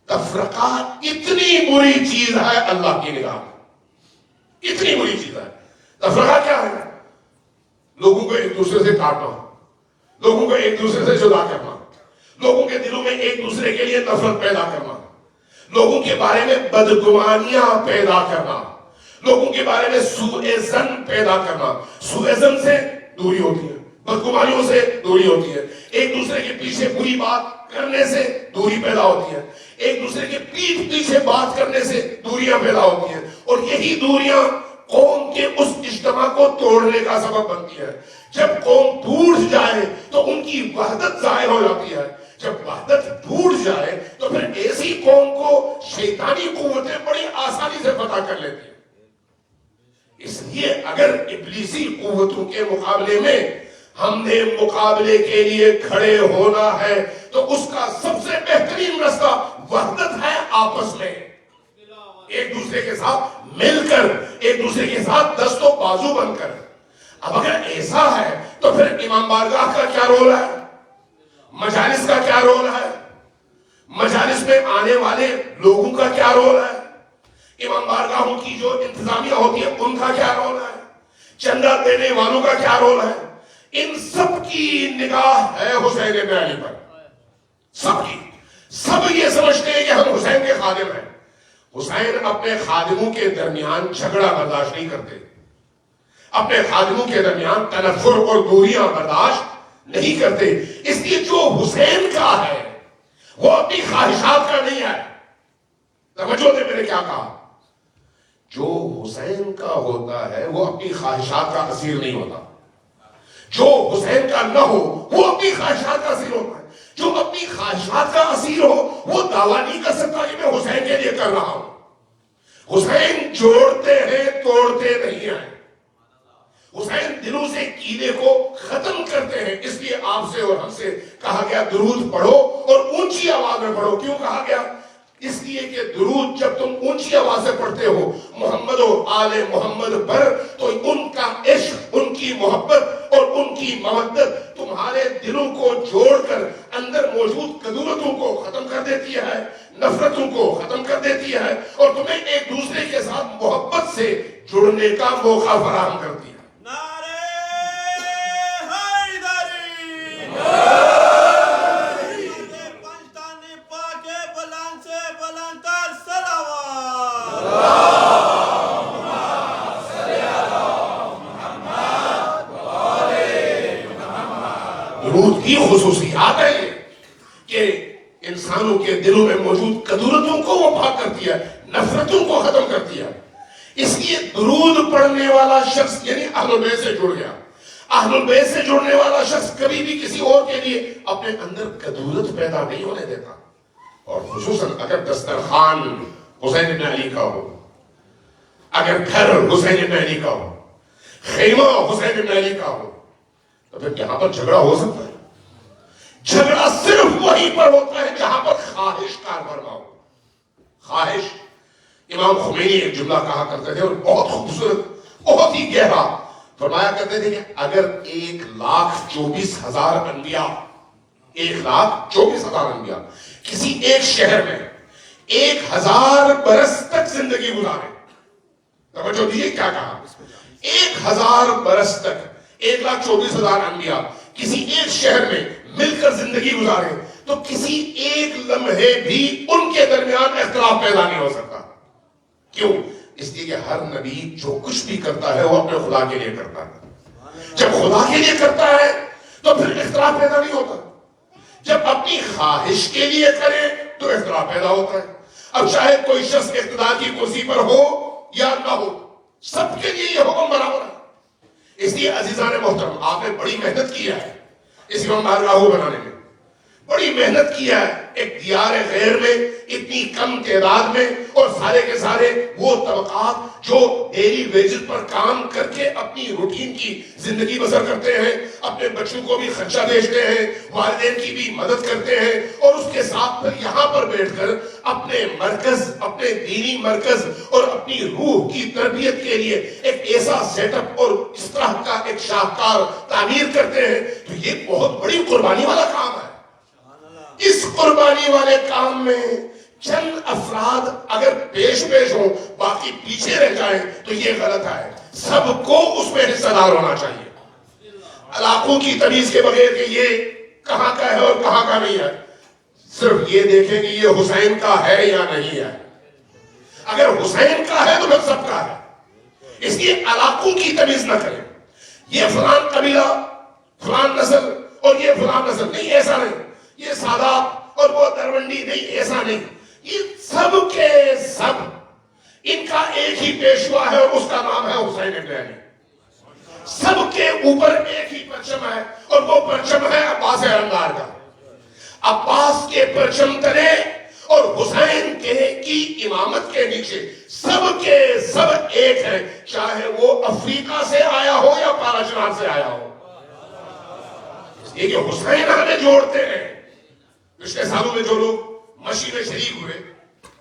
[SPEAKER 1] تفرقہ اتنی بری چیز ہے اللہ کی نگاہ میں, اتنی بری چیز ہے. تفرقہ کیا ہے؟ لوگوں کو ایک دوسرے سے کاٹنا, لوگوں کو ایک دوسرے سے جدا کرنا, لوگوں کے دلوں میں ایک دوسرے کے لیے نفرت پیدا کرنا, لوگوں کے بارے میں بدگمانیاں پیدا کرنا, لوگوں کے بارے میں سوء ظن پیدا کرنا. سوء ظن سے دوری ہوتی ہے, بدگمانیوں سے دوری ہوتی ہے, ایک دوسرے کے پیچھے بری بات کرنے سے دوری پیدا ہوتی ہے, ایک دوسرے کے پیٹھ پیچھے بات کرنے سے دوریاں پیدا ہوتی ہیں, اور یہی دوریاں قوم کے اس اجتماع کو توڑنے کا سبب بنتی ہے. جب قوم ٹوٹ جائے تو ان کی وحدت ظاہر ہو جاتی ہے. جب وحدت ٹوٹ جائے تو پھر ایسی قوم کو شیطانی قوتیں بڑی آسانی سے فتح کر لیتی ہیں. اس لیے اگر ابلیسی قوتوں کے مقابلے میں ہم نے مقابلے کے لیے کھڑے ہونا ہے تو اس کا سب سے بہترین رستہ وحدت ہے, آپس میں ایک دوسرے کے ساتھ مل کر, ایک دوسرے کے ساتھ دست و بازو بن کر. اب اگر ایسا ہے تو پھر امام بارگاہ کا کیا رول ہے, مجالس کا کیا رول ہے, مجالس میں آنے والے لوگوں کا کیا رول ہے, امام بارگاہوں کی جو انتظامیہ ہوتی ہے ان کا کیا رول ہے, چندہ دینے والوں کا کیا رول ہے. ان سب کی نگاہ ہے حسین ابن علی پر, سب کی. سب یہ سمجھتے ہیں کہ ہم حسین کے خادم ہیں. حسین اپنے خادموں کے درمیان جھگڑا برداشت نہیں کرتے, اپنے خادموں کے درمیان تنفر اور دوریاں برداشت نہیں کرتے. اس لیے جو حسین کا ہے وہ اپنی خواہشات کا نہیں ہے. توجہ دے, میں نے کیا کہا؟ جو حسین کا ہوتا ہے وہ اپنی خواہشات کا اسیر نہیں ہوتا. جو حسین کا نہ ہو وہ اپنی خواہشات کا اسیر ہوتا ہے. جو اپنی خواہشات کا اسیر ہو وہ دعویٰ نہیں کر سکتا کہ میں حسین کے لیے کر رہا ہوں. حسین جوڑتے ہیں، توڑتے نہیں ہیں. حسین دلوں سے کینے کو ختم کرتے ہیں. اس لیے آپ سے اور ہم سے کہا گیا درود پڑھو اور اونچی آواز میں پڑھو. کیوں کہا گیا؟ اس لیے کہ درود جب تم اونچی آواز سے پڑھتے ہو محمد و آل محمد پر، تو ان کا عشق، ان کی محبت اور ان کی مودت تمہارے دلوں کو جوڑ کر اندر موجود کدورتوں کو ختم کر دیتی ہے، نفرتوں کو ختم کر دیتی ہے، اور تمہیں ایک دوسرے کے ساتھ محبت سے جڑنے کا موقع فراہم کرتی ہے. درود کی خصوصیات ہے کہ انسانوں کے دلوں میں موجود کدورتوں کو وہ پاک کرتی ہے، نفرتوں کو ختم کرتی ہے. اس لیے درود پڑھنے والا شخص یعنی اہل بیت سے جڑ گیا. اہل بیت سے جڑنے والا شخص کبھی بھی کسی اور کے لیے اپنے اندر کدورت پیدا نہیں ہونے دیتا. اور خصوصاً اگر دسترخوان حسین بن علی کا ہو، اگر گھر حسین بن علی کا ہو، خیمہ حسین بن علی کا ہو، تو پھر یہاں پر جھگڑا ہو سکتا ہے. جھگڑا صرف وہیں پر ہوتا ہے جہاں پر خواہش کاربرما ہو. خواہش. امام خمینی ایک جملہ کہا کرتے تھے اور بہت خوبصورت، بہت ہی گہرا. فرمایا کرتے تھے کہ اگر 1,24,000 انبیاء، 1,24,000 انبیاء کسی ایک شہر میں 1,000 برس تک زندگی گزارے، توجہ دیجیے کیا کہا، 1,000 برس تک 1,24,000 انبیاء کسی ایک شہر میں مل کر زندگی گزارے، تو کسی ایک لمحے بھی ان کے درمیان اختلاف پیدا نہیں ہو سکتا. کیوں؟ اس لیے کہ ہر نبی جو کچھ بھی کرتا ہے وہ اپنے خدا کے لیے کرتا ہے. جب خدا کے لیے کرتا ہے تو پھر اختلاف پیدا نہیں ہوتا. جب اپنی خواہش کے لیے کرے تو اختلاف پیدا ہوتا ہے. اب چاہے کوئی شخص اقتدار کی کرسی پر ہو یا نہ ہو، سب کے لیے یہ حکم برابر ہے. اس لیے عزیزان محترم، آپ نے بڑی محنت کی ہے اس امام بارگاہ کو بنانے میں، بڑی محنت کی ہے ایک دیار غیر میں اتنی کم تعداد میں، اور سارے کے سارے وہ طبقات جو ڈیلی ویجز پر کام کر کے اپنی روٹین کی زندگی بسر کرتے ہیں، اپنے بچوں کو بھی خرچہ بھیجتے ہیں، والدین کی بھی مدد کرتے ہیں، اور اس کے ساتھ پھر یہاں پر بیٹھ کر اپنے مرکز، اپنے دینی مرکز اور اپنی روح کی تربیت کے لیے ایک ایسا سیٹ اپ اور اس طرح کا ایک شاہکار تعمیر کرتے ہیں. تو یہ بہت بڑی قربانی والا کام ہے. اس قربانی والے کام میں چند افراد اگر پیش ہوں، باقی پیچھے رہ جائیں تو یہ غلط ہے. سب کو اس میں حصہ دار ہونا چاہیے، علاقوں کی تمیز کے بغیر کہ یہ کہاں کا ہے اور کہاں کا نہیں ہے. صرف یہ دیکھیں کہ یہ حسین کا ہے یا نہیں ہے. اگر حسین کا ہے تو پھر سب کا ہے. اس لیے علاقوں کی تمیز نہ کریں، یہ فلان قبیلہ، فلان نسل اور یہ فلان نسل نہیں، ایسا نہیں. یہ سادات اور وہ درونڈی نہیں، ایسا نہیں. یہ سب کے سب ان کا ایک ہی پیشوا ہے اور اس کا نام ہے حسین بن علی. سب کے اوپر ایک ہی پرچم ہے اور وہ پرچم ہے عباس علمدار کا. عباس کے پرچم تلے اور حسین کی امامت کے نیچے سب کے سب ایک ہے، چاہے وہ افریقہ سے آیا ہو یا پاراچنار سے آیا ہو. اس لیے کہ حسین ہمیں جوڑتے ہیں. پچھلے سالوں میں جو لوگ مشی میں شریک ہوئے،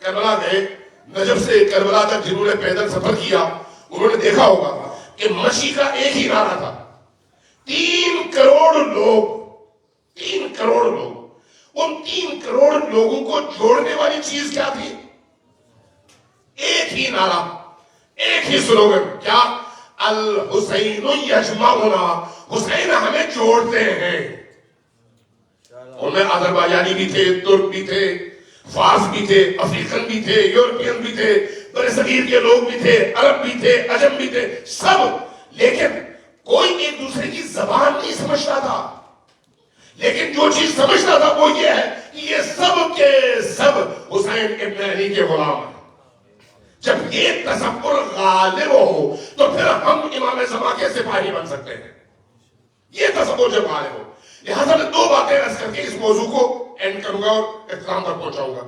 [SPEAKER 1] کربلا گئے، نجف سے کربلا تک جنہوں نے پیدل سفر کیا، انہوں نے دیکھا ہوگا کہ مشی کا ایک ہی نعرہ تھا. 3 کروڑ لوگ، 3 کروڑ لوگ. ان 3 کروڑ لوگوں کو جوڑنے والی چیز کیا تھی؟ ایک ہی نعرہ، ایک ہی سلوگن. کیا؟ الحسین یجمعنا، حسین ہمیں جوڑتے ہیں. ان میں آذربائیجانی بھی تھے، ترک بھی تھے، فارس بھی تھے، افریقن بھی تھے، یورپین بھی تھے، برصغیر کے لوگ بھی تھے، عرب بھی تھے، عجم بھی تھے، سب. لیکن کوئی ایک دوسرے کی زبان نہیں سمجھتا تھا. لیکن جو چیز سمجھتا تھا وہ یہ ہے کہ یہ سب کے سب حسین ابن علی کے غلام ہیں. جب یہ تصور غالب ہو تو پھر ہم امام زمان کے سپاہی بن سکتے ہیں. یہ تصور جب غالب ہو. لہٰذا میں 2 باتیں عرض کر کے اس موضوع کو اینڈ کروں گا اور اختتام تک پہنچاؤں گا.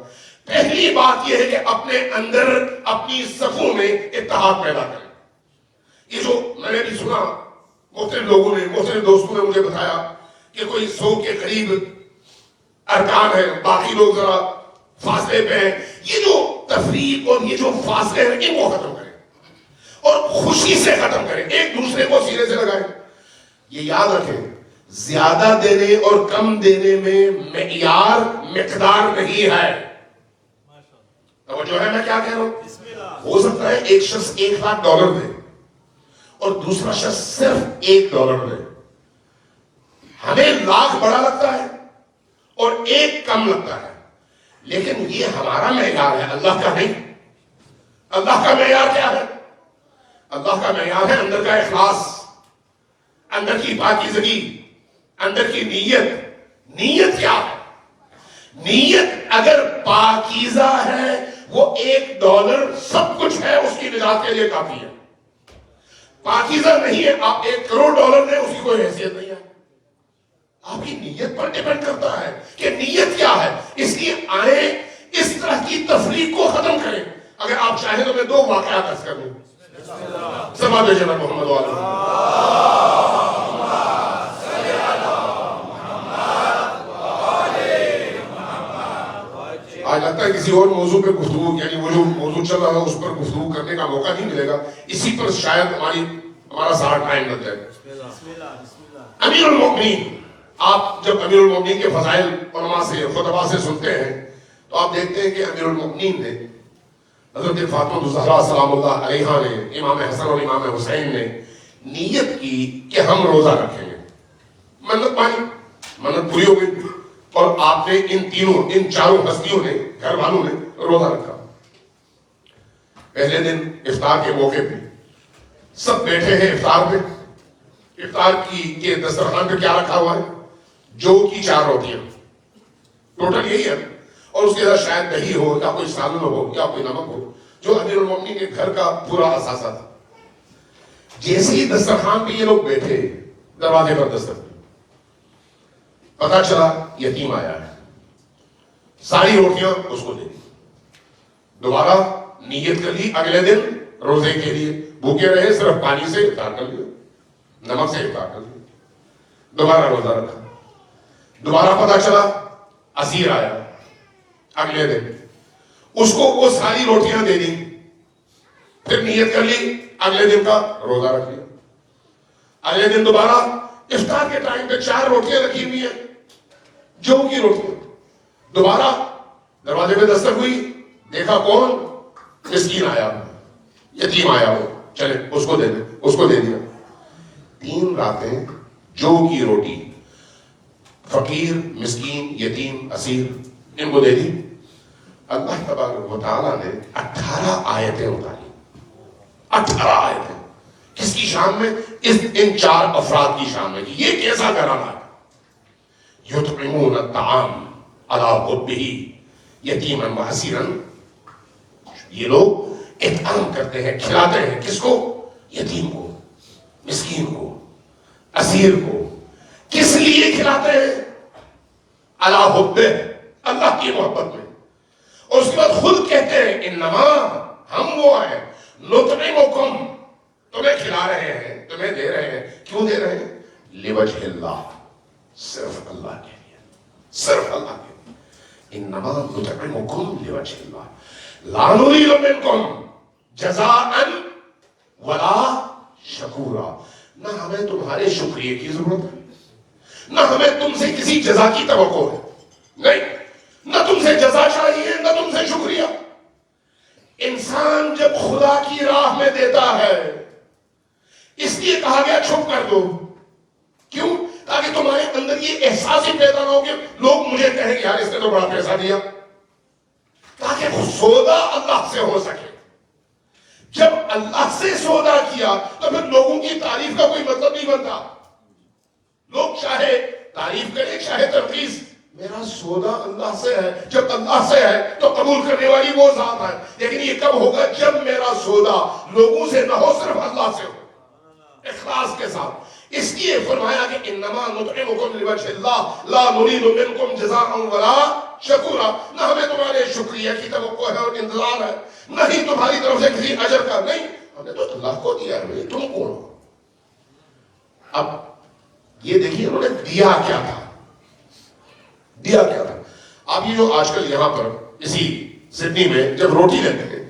[SPEAKER 1] پہلی بات یہ ہے کہ اپنے اندر اپنی صفوں میں اتحاد پیدا کریں. یہ جو میں نے بھی سنا مختلف لوگوں نے مختلف دوستوں نے مجھے بتایا کہ کوئی 100 کے قریب ارکان ہیں, باقی لوگ ذرا فاصلے پہ ہیں. یہ جو تفریق اور یہ جو فاصلے ہیں ان کو ختم کریں اور خوشی سے ختم کریں, ایک دوسرے کو سینے سے لگائیں. یہ یاد رکھیں زیادہ دینے اور کم دینے میں معیار مقدار نہیں ہے. توجہ ہے میں کیا کہہ رہا ہوں؟ ہو سکتا ہے ایک شخص $1,00,000 دے اور دوسرا شخص صرف $1 دے. ہمیں لاکھ بڑا لگتا ہے اور 1 کم لگتا ہے, لیکن یہ ہمارا معیار ہے, اللہ کا نہیں. اللہ کا معیار کیا ہے؟ اللہ کا معیار ہے اندر کا اخلاص, اندر کی پاکیزگی, اندر کی نیت. نیت کیا ہے؟ نیت اگر پاکیزہ ہے وہ $1 سب کچھ ہے, اس کی نجات کے لیے کافی ہے. پاکیزہ نہیں ہے, آپ $1 کروڑ دیں اس کی کوئی حیثیت نہیں ہے. آپ کی نیت پر ڈیپینڈ کرتا ہے کہ نیت کیا ہے. اس لیے آئیں اس طرح کی تفریق کو ختم کریں. اگر آپ چاہیں تو میں 2 واقعات عرض کر دوں. سما بے جناب محمد والا آج لگتا ہے کسی اور موضوع پہ گفتگو, یعنی وہ جو موضوع چل رہا ہے اس پر گفتگو کرنے کا موقع نہیں ملے گا. اسی پر شاید ہمارا سارا ٹائم لگ جائے. امیر المومنین, آپ جب امیر المومنین کے فضائل علماء سے خطبہ سے سنتے ہیں تو آپ دیکھتے ہیں کہ امیر المومنین نے حضرت فاطمہ الزہرا سلام اللہ علیہا نے, امام حسن اور امام حسین نے نیت کی کہ ہم روزہ رکھیں گے. منت مانی, منت پوری ہو گئی اور آپ نے ان چاروں ہستیوں نے, گھر والوں نے روزہ رکھا. پہلے دن افطار کے موقع پہ سب بیٹھے ہیں افطار پہ. افطار کے دسترخوان پہ کیا رکھا ہوا ہے؟ جو کی 4 روٹیاں, ٹوٹل یہی ہے, اور اس کے ساتھ شاید دہی ہو یا کوئی سالن ہو یا کوئی نمک ہو, جو امیر المومنین کے گھر کا پورا اثاثہ تھا. جیسے ہی دسترخوان پہ یہ لوگ بیٹھے, دروازے پر دستک, پتا چلا یتیم آیا ہے. ساری روٹیاں اس کو دے دی. دوبارہ نیت کر لی اگلے دن روزے کے لیے, بھوکے رہے, صرف پانی سے افطار کر لیا, نمک سے افطار کر لیا. دوبارہ روزہ رکھا. دوبارہ پتا چلا اسیر آیا اگلے دن, اس کو وہ ساری روٹیاں دے دی. پھر نیت کر لی اگلے دن کا روزہ رکھ لیا. اگلے دن دوبارہ افطار کے ٹائم پہ 4 روٹیاں رکھی ہوئی ہیں, جو کی روٹیاں. دوبارہ دروازے پہ دستک ہوئی, دیکھا کون؟ مسکین آیا, یتیم آیا ہو, چلے اس کو دے دیں, اس کو دے دیا. 3 راتیں جو کی روٹی, فقیر, مسکین, یتیم, اسیر, ان کو دے دی. اللہ تبارک و تعالیٰ نے 18 آیتیں اتاری. 18 آیتیں کس کی شان میں؟ ان 4 افراد کی شان میں. یہ کیسا گھرانہ ہے؟ یطعمون الطعام علی حبہ یتیما و اسیرا. یہ لوگ اطعام کرتے ہیں, کھلاتے ہیں کس کو؟ یتیم کو, مسکین کو, اسیر کو. کس لیے کھلاتے ہیں؟ علی حبہ, اللہ کی محبت میں. اور اس کے بعد خود کہتے ہیں انما, ہم وہ ہیں, نطعمکم, تمہیں کھلا رہے ہیں, تمہیں دے رہے ہیں. کیوں دے رہے ہیں؟ لوجہ اللہ, صرف اللہ کے لیے, صرف اللہ کے لیے. انما نطعمکم لوجہ اللہ لا نريد منکم جزاء ولا شکورا. نہ ہمیں تمہارے شکریہ کی ضرورت ہے, نہ ہمیں تم سے کسی جزا کی توقع ہے. نہیں, نہ تم سے جزا چاہیے, نہ تم سے شکریہ. انسان جب خدا کی راہ میں دیتا ہے, اس لیے کہا گیا چھپ کر دو. کیوں؟ تاکہ تمہارے اندر یہ احساس ہی پیدا نہ ہو کہ لوگ مجھے کہیں گے یار اس نے تو بڑا پیسہ دیا, تاکہ سودا اللہ سے ہو سکے. جب اللہ سے سودا کیا تو پھر لوگوں کی تعریف کا کوئی مطلب نہیں بنتا. لوگ چاہے تعریف کریں چاہے تنقید, میرا سودا اللہ سے ہے. جب اللہ سے ہے تو قبول کرنے والی وہ ذات ہے. لیکن یہ کب ہوگا؟ جب میرا سودا لوگوں سے نہ ہو, صرف اللہ سے ہو, اخلاص کے ساتھ. اس لیے فرمایا کہ انما نطعمکم لوجہ اللہ لا نرید منکم جزاء ولا شکورا، نہ ہمیں تمہارے شکریہ کی توقع ہے اور انتظار ہے، نہ ہی تمہاری طرف سے کسی اجر کا، نہیں، ہم نے تو اللہ کو دیا ہے، تم کون ہو؟ اب یہ دیکھیے انہوں نے دیا کیا تھا، دیا کیا تھا۔ اب یہ جو آج کل یہاں پر اسی سڈنی میں جب روٹی لیتے ہیں،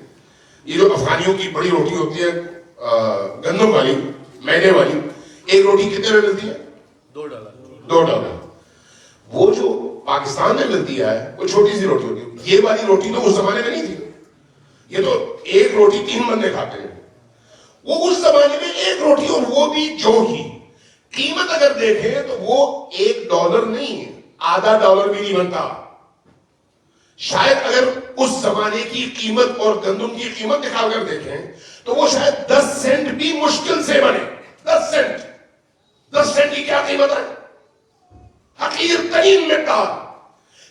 [SPEAKER 1] یہ جو افغانیوں کی بڑی روٹی ہوتی ہے گندم والی، میدے والی، ایک روٹی کتنے میں ملتی ہے؟ $2۔ وہ جو پاکستان میں ملتی ہے وہ چھوٹی سی روٹی ہوتی ہے، یہ والی روٹی تو اس زمانے میں نہیں تھی، یہ تو ایک روٹی 3 بندے کھاتے ہیں، وہ اس زمانے میں ایک روٹی، اور وہ بھی جو ہی قیمت اگر دیکھیں تو وہ $1 نہیں ہے، $0.50 بھی نہیں بنتا۔ شاید اگر اس زمانے کی قیمت اور گندم کی قیمت نکال کر دیکھیں تو وہ شاید 10 سینٹ بھی مشکل سے بنے، 10 سینٹ، 10 سینٹ کی کیا قیمت ہے؟ حقیر ترین مقدار۔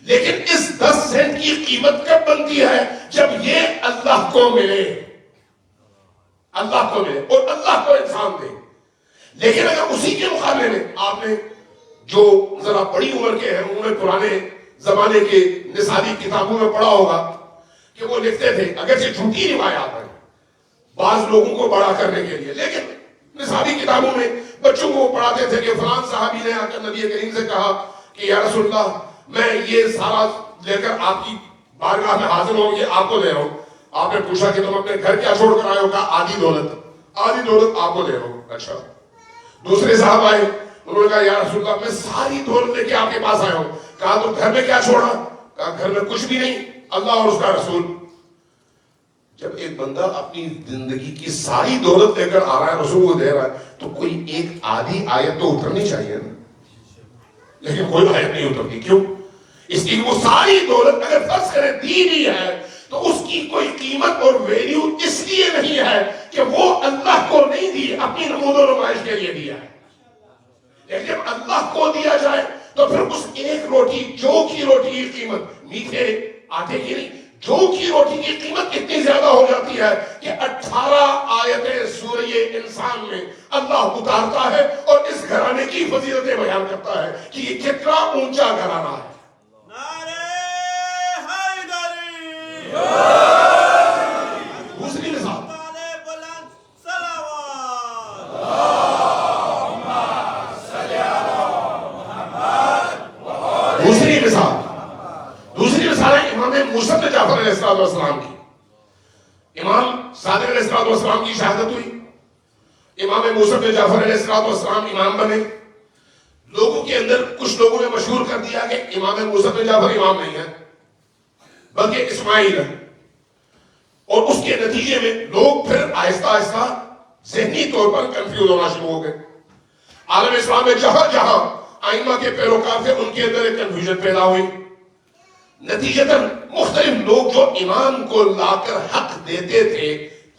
[SPEAKER 1] لیکن اس 10 سینٹ کی قیمت کب بنتی ہے؟ جب یہ اللہ کو ملے، اللہ کو ملے اور اللہ کو انسان دے۔ لیکن اگر اسی کے مقابلے میں آپ نے جو ذرا بڑی عمر کے ہیں، انہوں نے پرانے زمانے کے نصابی کتابوں میں پڑھا ہوگا کہ وہ لکھتے تھے، اگرچہ جھوٹی روایات ہیں بعض لوگوں کو بڑا کرنے کے لیے، لیکن نصابی کتابوں میں بچوں کو پڑھاتے تھے کہ فلان صحابی نے آ کر نبی کریم سے کہا کہ یا رسول اللہ میں یہ سارا لے کر آپ کی بارگاہ میں حاضر ہوں، یہ آپ کو دے رہا ہوں۔ آپ نے پوچھا کہ تم اپنے گھر کیا چھوڑ کر آئے ہو؟ کہا آدھی دولت آپ کو دے رہا ہوں۔ اچھا، دوسرے صاحب آئے، انہوں نے کہا یا رسول اللہ میں ساری دولت لے کے آپ کے پاس آیا ہوں۔ کہا تو گھر میں کیا چھوڑا؟ کہا گھر میں کچھ بھی نہیں، اللہ اور اس کا رسول۔ جب ایک بندہ اپنی زندگی کی ساری دولت لے کر آ رہا ہے، رسول کو دے رہا ہے، تو کوئی ایک آدھی آیت تو اترنی چاہیے نا، لیکن کوئی آیت نہیں اترتی۔ کیوں؟ اس لیے وہ ساری دولت اگر فرض کرے دی بھی ہے تو اس کی کوئی قیمت اور ویلیو اس لیے نہیں ہے کہ وہ اللہ کو نہیں دی، اپنی نمود و نمائش کے لیے دیا ہے۔ لیکن جب اللہ کو دیا جائے تو پھر اس ایک روٹی، جو کی روٹی کی قیمت، میٹھے آٹے کی نہیں، جو کی روٹی کی قیمت اتنی زیادہ ہو جاتی ہے کہ 18 آیتیں سورہ انسان میں اللہ اتارتا ہے اور اس گھرانے کی فضیلتیں بیان کرتا ہے کہ یہ کتنا اونچا گھرانہ ہے۔ دوسری مثال، دوسری مثال ہے امام موسیٰ بن جعفر علیہ السلام کی۔ امام صادق علیہ السلام کی شہادت ہوئی، امام موسیٰ بن جعفر علیہ السلام امام بنے۔ لوگوں کے اندر کچھ لوگوں نے مشہور کر دیا کہ امام موسیٰ بن جعفر امام نہیں ہے بلکہ اسماعیل ہے، اور اس کے نتیجے میں لوگ پھر آہستہ آہستہ ذہنی طور پر کنفیوز ہونا شروع ہو گئے۔ عالم اسلام میں جہاں جہاں ائمہ کے پیروکار تھے ان کے اندر ایک کنفیوژن پیدا ہوئی، نتیجتاً مختلف لوگ جو امام کو لا کر حق دیتے تھے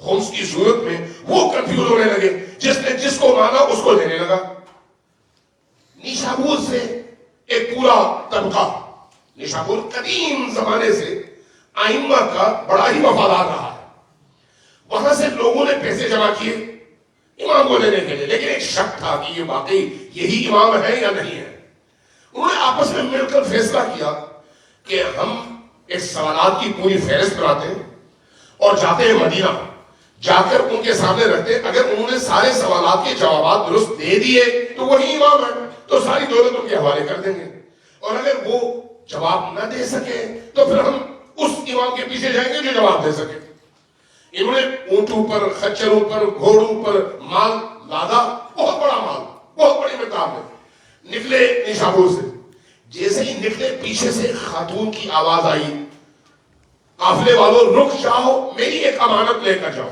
[SPEAKER 1] خمس کی صورت میں، وہ کنفیوز ہونے لگے، جس نے جس کو مانا اس کو دینے لگا۔ نیشابور سے ایک پورا طبقہ، نیشابور قدیم زمانے سے ائمہ کا بڑا ہی وفادار رہا ہے، وہاں سے لوگوں نے پیسے جمع کیے امام کو دینے کے لیے، لیکن ایک شک تھا کہ یہ واقعی یہی امام ہے یا نہیں ہے۔ انہوں نے آپس میں مل کر فیصلہ کیا کہ ہم اس سوالات کی پوری فہرست بناتے ہیں اور جاتے ہیں مدینہ، جا کر ان کے سامنے رکھتے ہیں، اگر انہوں نے سارے سوالات کے جوابات درست دے دیے تو وہی امام ہے، تو ساری دولت ان کے حوالے کر دیں گے، اور اگر وہ جواب نہ دے سکے تو پھر ہم اس امام کے پیچھے جائیں گے جو جواب دے سکے۔ انہوں نے اونٹوں پر، خچروں پر، گھوڑوں پر مال لادا، بہت بڑا مال، بہت بڑی مقدار میں، نکلے نیشابور سے۔ جیسے ہی نکلے پیچھے سے خاتون کی آواز آئی، قافلے والوں رک جاؤ، میری ایک امانت لے کر جاؤ۔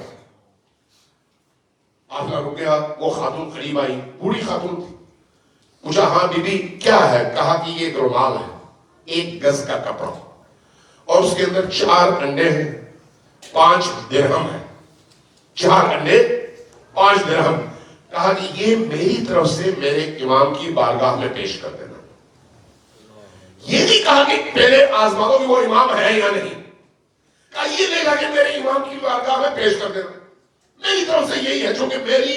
[SPEAKER 1] قافلہ رک گیا، وہ خاتون قریب آئی، بوڑھی خاتون تھی، پوچھا ہاں بی بی کیا ہے؟ کہا کہ یہ ایک رومال ہے 1 گز کا کپڑا اور اس کے اندر 4 انڈے ہیں، 5 درہم ہیں، 4 انڈے 5 درہم۔ کہا کہ یہ میری طرف سے میرے امام کی بارگاہ میں پیش کر دینا۔ یہ نہیں کہا کہ پہلے آزماؤ کہ وہ امام ہے یا نہیں، کہا یہ لے جا کے میرے امام کی بارگاہ میں پیش کر دینا، میری طرف سے یہی ہے، چونکہ میری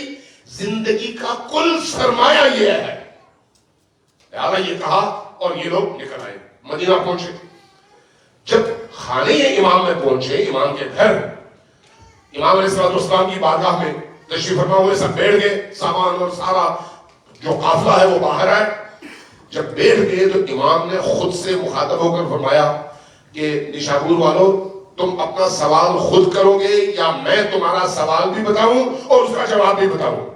[SPEAKER 1] زندگی کا کل سرمایہ یہ ہے. لہٰذا یہ کہا اور یہ لوگ نکل آئے, مدینہ پہنچے. جب خانے امام میں پہنچے, امام کے گھر, امام علیہ السلام کی بارگاہ میں تشریف فرما ہوئے, سب بیٹھ گئے, سامان اور سارا جو قافلہ ہے وہ باہر آئے. جب بیٹھ گئے تو امام نے خود سے مخاطب ہو کر فرمایا کہ نشابور والوں, تم اپنا سوال خود کرو گے یا میں تمہارا سوال بھی بتاؤں اور اس کا جواب بھی بتاؤں؟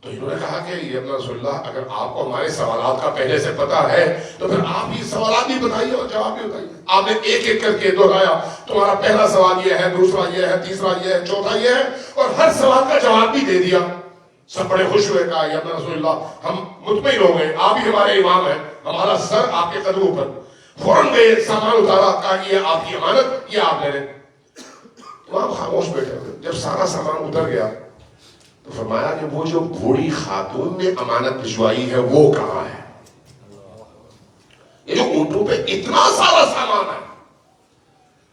[SPEAKER 1] تو انہوں نے کہا کہ یہ اپنا رسول اللہ, اگر آپ کو ہمارے سوالات کا پہلے سے پتا ہے تو پھر آپ ہی سوالات بھی بتائیے اور جواب بھی بتائیے. آپ نے ایک ایک کر کے دہرایا, تمہارا پہلا سوال یہ ہے, دوسرا یہ ہے, تیسرا یہ ہے, چوتھا یہ ہے, اور ہر سوال کا جواب بھی دے دیا. سب بڑے خوش ہوئے, کہا یا اپنا رسول اللہ, ہم مطمئن ہو گئے, آپ ہی ہمارے امام ہیں, ہمارا سر آپ کے قدموں پر. فوراً گئے, سامان اتارا, کہا کہ یہ آپ کی امانت, یہ آپ لے لیں. امام خاموش بیٹھے ہوئے. جب سارا سامان اتر گیا تو فرمایا کہ وہ جو بوڑھی خاتون نے امانت بھجوائی ہے وہ کہاں ہے؟ یہ جو اونٹوں پہ اتنا سارا سامان ہے,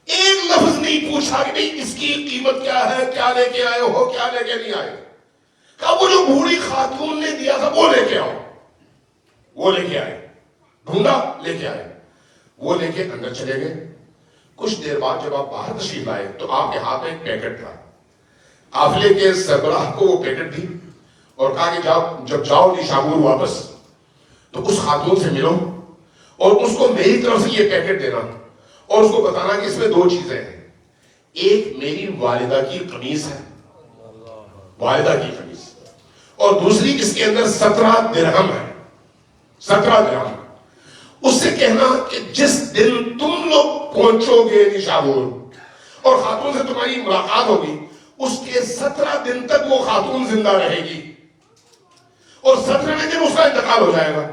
[SPEAKER 1] ایک لفظ نہیں پوچھا کہ نہیں اس کی قیمت کیا ہے, کیا لے کے آئے ہو, کیا لے کے نہیں آئے. کہا وہ جو بوڑھی خاتون نے دیا تھا وہ لے کے آؤ. وہ لے کے آئے, ڈھونڈا, لے کے آئے. وہ لے کے اندر چلے گئے. کچھ دیر بعد جب آپ باہر تشریف آئے تو آپ کے ہاتھ میں ایک پیکٹ تھا. قافلے کے سربراہ کو وہ پیکٹ دی اور کہا کہ جاؤ, جب جاؤ نشابور واپس تو اس خاتون سے ملو اور اس کو میری طرف سے یہ پیکٹ دینا اور اس کو بتانا کہ اس میں دو چیزیں ہیں. ایک میری والدہ کی قمیص ہے, والدہ کی قمیص, اور دوسری اس کے اندر 17 درہم ہے, 17 درہم. اس سے کہنا کہ جس دن تم لوگ پہنچو گے نشابور اور خاتون سے تمہاری ملاقات ہوگی, اس کے 17 دن تک وہ خاتون زندہ رہے گی اور 17ویں دن اس کا انتقال ہو جائے گا.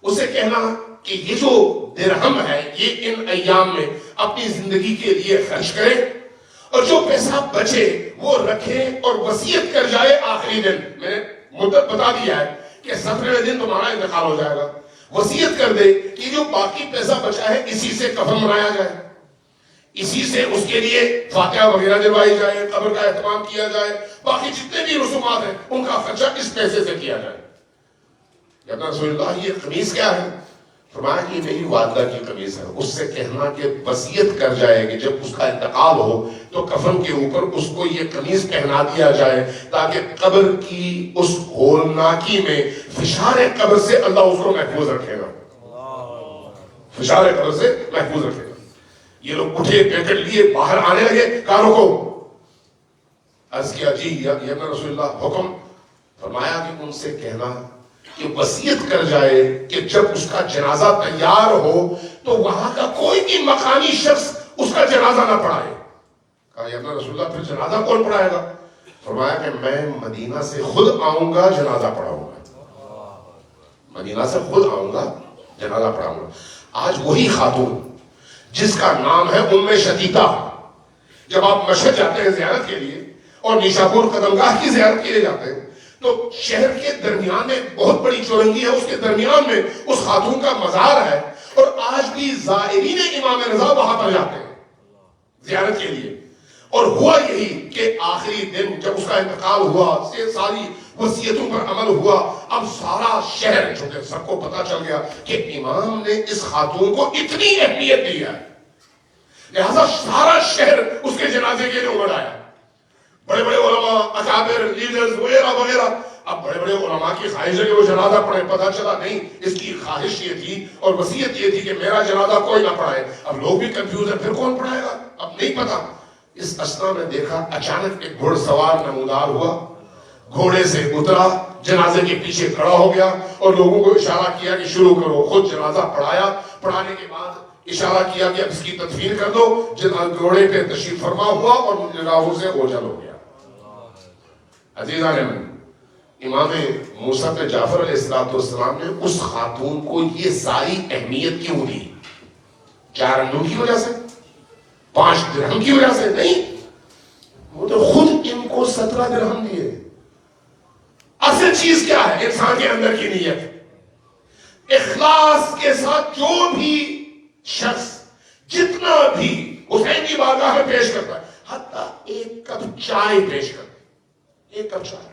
[SPEAKER 1] اسے کہنا کہ یہ جو درہم ہے یہ ان ایام میں اپنی زندگی کے لیے خرچ کرے اور جو پیسہ بچے وہ رکھے اور وصیت کر جائے آخری دن. میں نے مدت بتا دیا ہے کہ 17ویں دن تمہارا انتقال ہو جائے گا. وصیت کر دے کہ جو باقی پیسہ بچا ہے اسی سے کفن بنایا جائے, اسی سے اس کے لیے فاتحہ وغیرہ دلوائی جائے, قبر کا اہتمام کیا جائے, باقی جتنے بھی رسومات ہیں ان کا خرچہ اس پیسے سے کیا جائے. یا رسول اللہ یہ قمیص کیا ہے؟ فرمایا کہ یہ میری والدہ کی قمیص ہے. اس سے کہنا کہ وصیت کر جائے کہ جب اس کا انتقال ہو تو کفن کے اوپر اس کو یہ قمیص پہنا دیا جائے تاکہ قبر کی اس ہولناکی میں فشار قبر سے اللہ اس کو محفوظ رکھے گا, فشار قبر سے محفوظ رکھے گا. یہ لوگ اٹھے, پیکٹ لیے, باہر آنے لگے. کاروں کو عرض کیا جی یا رسول اللہ حکم. فرمایا کہ ان سے کہنا کہ وصیت کر جائے کہ جب اس کا جنازہ تیار ہو تو وہاں کا کوئی بھی مقامی شخص اس کا جنازہ نہ پڑھائے. کہا یا رسول اللہ پھر جنازہ کون پڑھائے گا؟ فرمایا کہ میں مدینہ سے خود آؤں گا, جنازہ پڑھاؤں گا. مدینہ سے خود آؤں گا, جنازہ پڑھاؤں گا. آج وہی خاتون جس کا نام ہے ام شتیتا, جب آپ مشہد جاتے ہیں زیارت کے لیے اور نیشابور قدمگاہ کی زیارت کے لیے جاتے ہیں تو شہر کے درمیان میں بہت بڑی چورنگی ہے, اس کے درمیان میں اس خاتون کا مزار ہے اور آج بھی زائرین امام رضا وہاں پر جاتے ہیں زیارت کے لیے. اور ہوا یہی کہ آخری دن جب اس کا انتقال ہوا, ساری وصیتوں پر عمل ہوا, اب سارا شہر چونکہ سب کو پتا چل گیا کہ امام نے اس خاتون کو اتنی اہمیت دی ہے, لہذا سارا شہر اس کے جنازے کے لیے امڑ آیا. بڑے بڑے علماء, اکابر, لیڈرز وغیرہ وغیرہ. اب بڑے بڑے علماء کی خواہش ہے کہ وہ جنازہ پڑھے, پتا چلا نہیں اس کی خواہش یہ تھی اور وصیت یہ تھی کہ میرا جنازہ کوئی نہ پڑھائے. اب لوگ بھی کنفیوز ہیں, پھر کون پڑھائے گا, اب نہیں پتا. اس اسنا میں دیکھا اچانک ایک گھوڑ سوار نمودار ہوا, گھوڑے سے اترا, جنازے کے پیچھے کھڑا ہو گیا اور لوگوں کو اشارہ کیا کہ شروع کرو. خود جنازہ پڑھایا, پڑھانے کے بعد اشارہ کیا کہ اب اس کی تدفین کر دو. گھوڑے پہ تشریف فرما ہوا اور نگاہوں سے اوجھل ہو گیا. عزیزان من, امام موسیٰ پہ جعفر علیہ السلام نے اس خاتون کو یہ ساری اہمیت کیوں دی؟ 4 انڈوں کی وجہ سے, 5 درہم کی وجہ سے نہیں, وہ تو خود ان کو 17 درہم دیے. اصل چیز کیا ہے انسان کے اندر کی نیت. اخلاص کے ساتھ جو بھی شخص جتنا بھی حسین کی بارگاہ میں پیش کرتا ہے, حتیٰ ایک کپ چائے پیش کرتا ہے, ایک کپ چائے،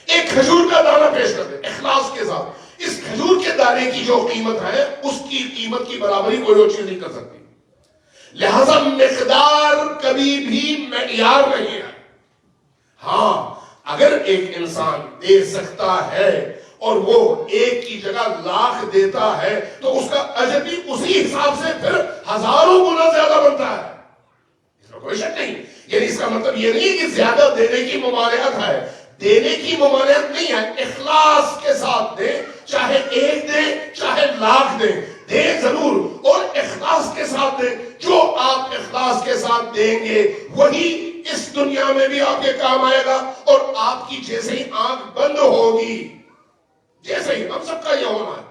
[SPEAKER 1] ایک کھجور کا دانہ پیش کر دیں اخلاص کے ساتھ، اس کھجور کے دانے کی جو قیمت ہے اس کی قیمت کی برابری کوئی اور چیز نہیں کر سکتی. لہذا مقدار کبھی بھی معیار نہیں ہے. ہاں اگر ایک انسان دے سکتا ہے اور وہ ایک کی جگہ لاکھ دیتا ہے تو اس کا اجر بھی اسی حساب سے پھر ہزاروں گنا زیادہ بنتا ہے، اس میں کوئی شک نہیں. یعنی اس کا مطلب یہ نہیں کہ زیادہ دینے کی ممانعت ہے، دینے کی ممانعت نہیں ہے. اخلاص کے ساتھ دیں، چاہے ایک دیں چاہے لاکھ دیں، دیں ضرور اور اخلاص کے ساتھ دیں. جو آپ اخلاص کے ساتھ دیں گے وہی اس دنیا میں بھی آپ کے کام آئے گا. اور آپ کی جیسے ہی آنکھ بند ہوگی، جیسے ہی ہم سب کا یہ ہونا ہے،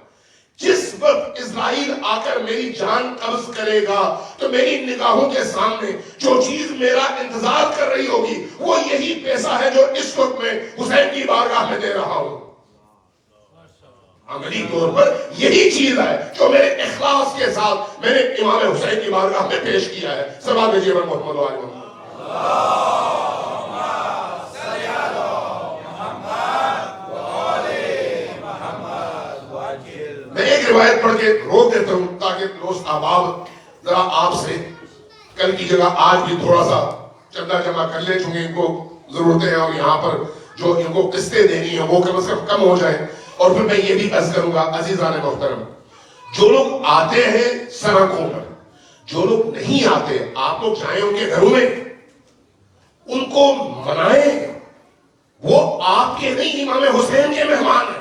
[SPEAKER 1] جس وقت اسرائیل آ کر میری جان قبض کرے گا تو میری نگاہوں کے سامنے جو چیز میرا انتظار کر رہی ہوگی وہ یہی پیسہ ہے جو اس وقت میں حسین کی بارگاہ میں دے رہا ہوں. عملی طور پر یہی چیز ہے جو میرے اخلاص کے ساتھ میں نے امام حسین کی بارگاہ میں پیش کیا ہے. سلام بھیجیے محمد و آل محمد. میں ایک روایت پڑھ کے روک دیتا ہوں تاکہ دوست احباب ذرا آپ سے کل کی جگہ آج بھی تھوڑا سا چندہ جمع کر لیں، چونکہ ان کو ضرورتیں ہیں اور یہاں پر جو ان کو قسطیں دینی ہیں وہ کم از کم ہو جائیں. اور پھر میں یہ بھی عرض کروں گا عزیزان محترم، جو لوگ آتے ہیں سڑکوں پر، جو لوگ نہیں آتے آپ لوگ جائیں ان کے گھروں میں، ان کو منائیں. وہ آپ کے نہیں امام حسین کے مہمان ہیں.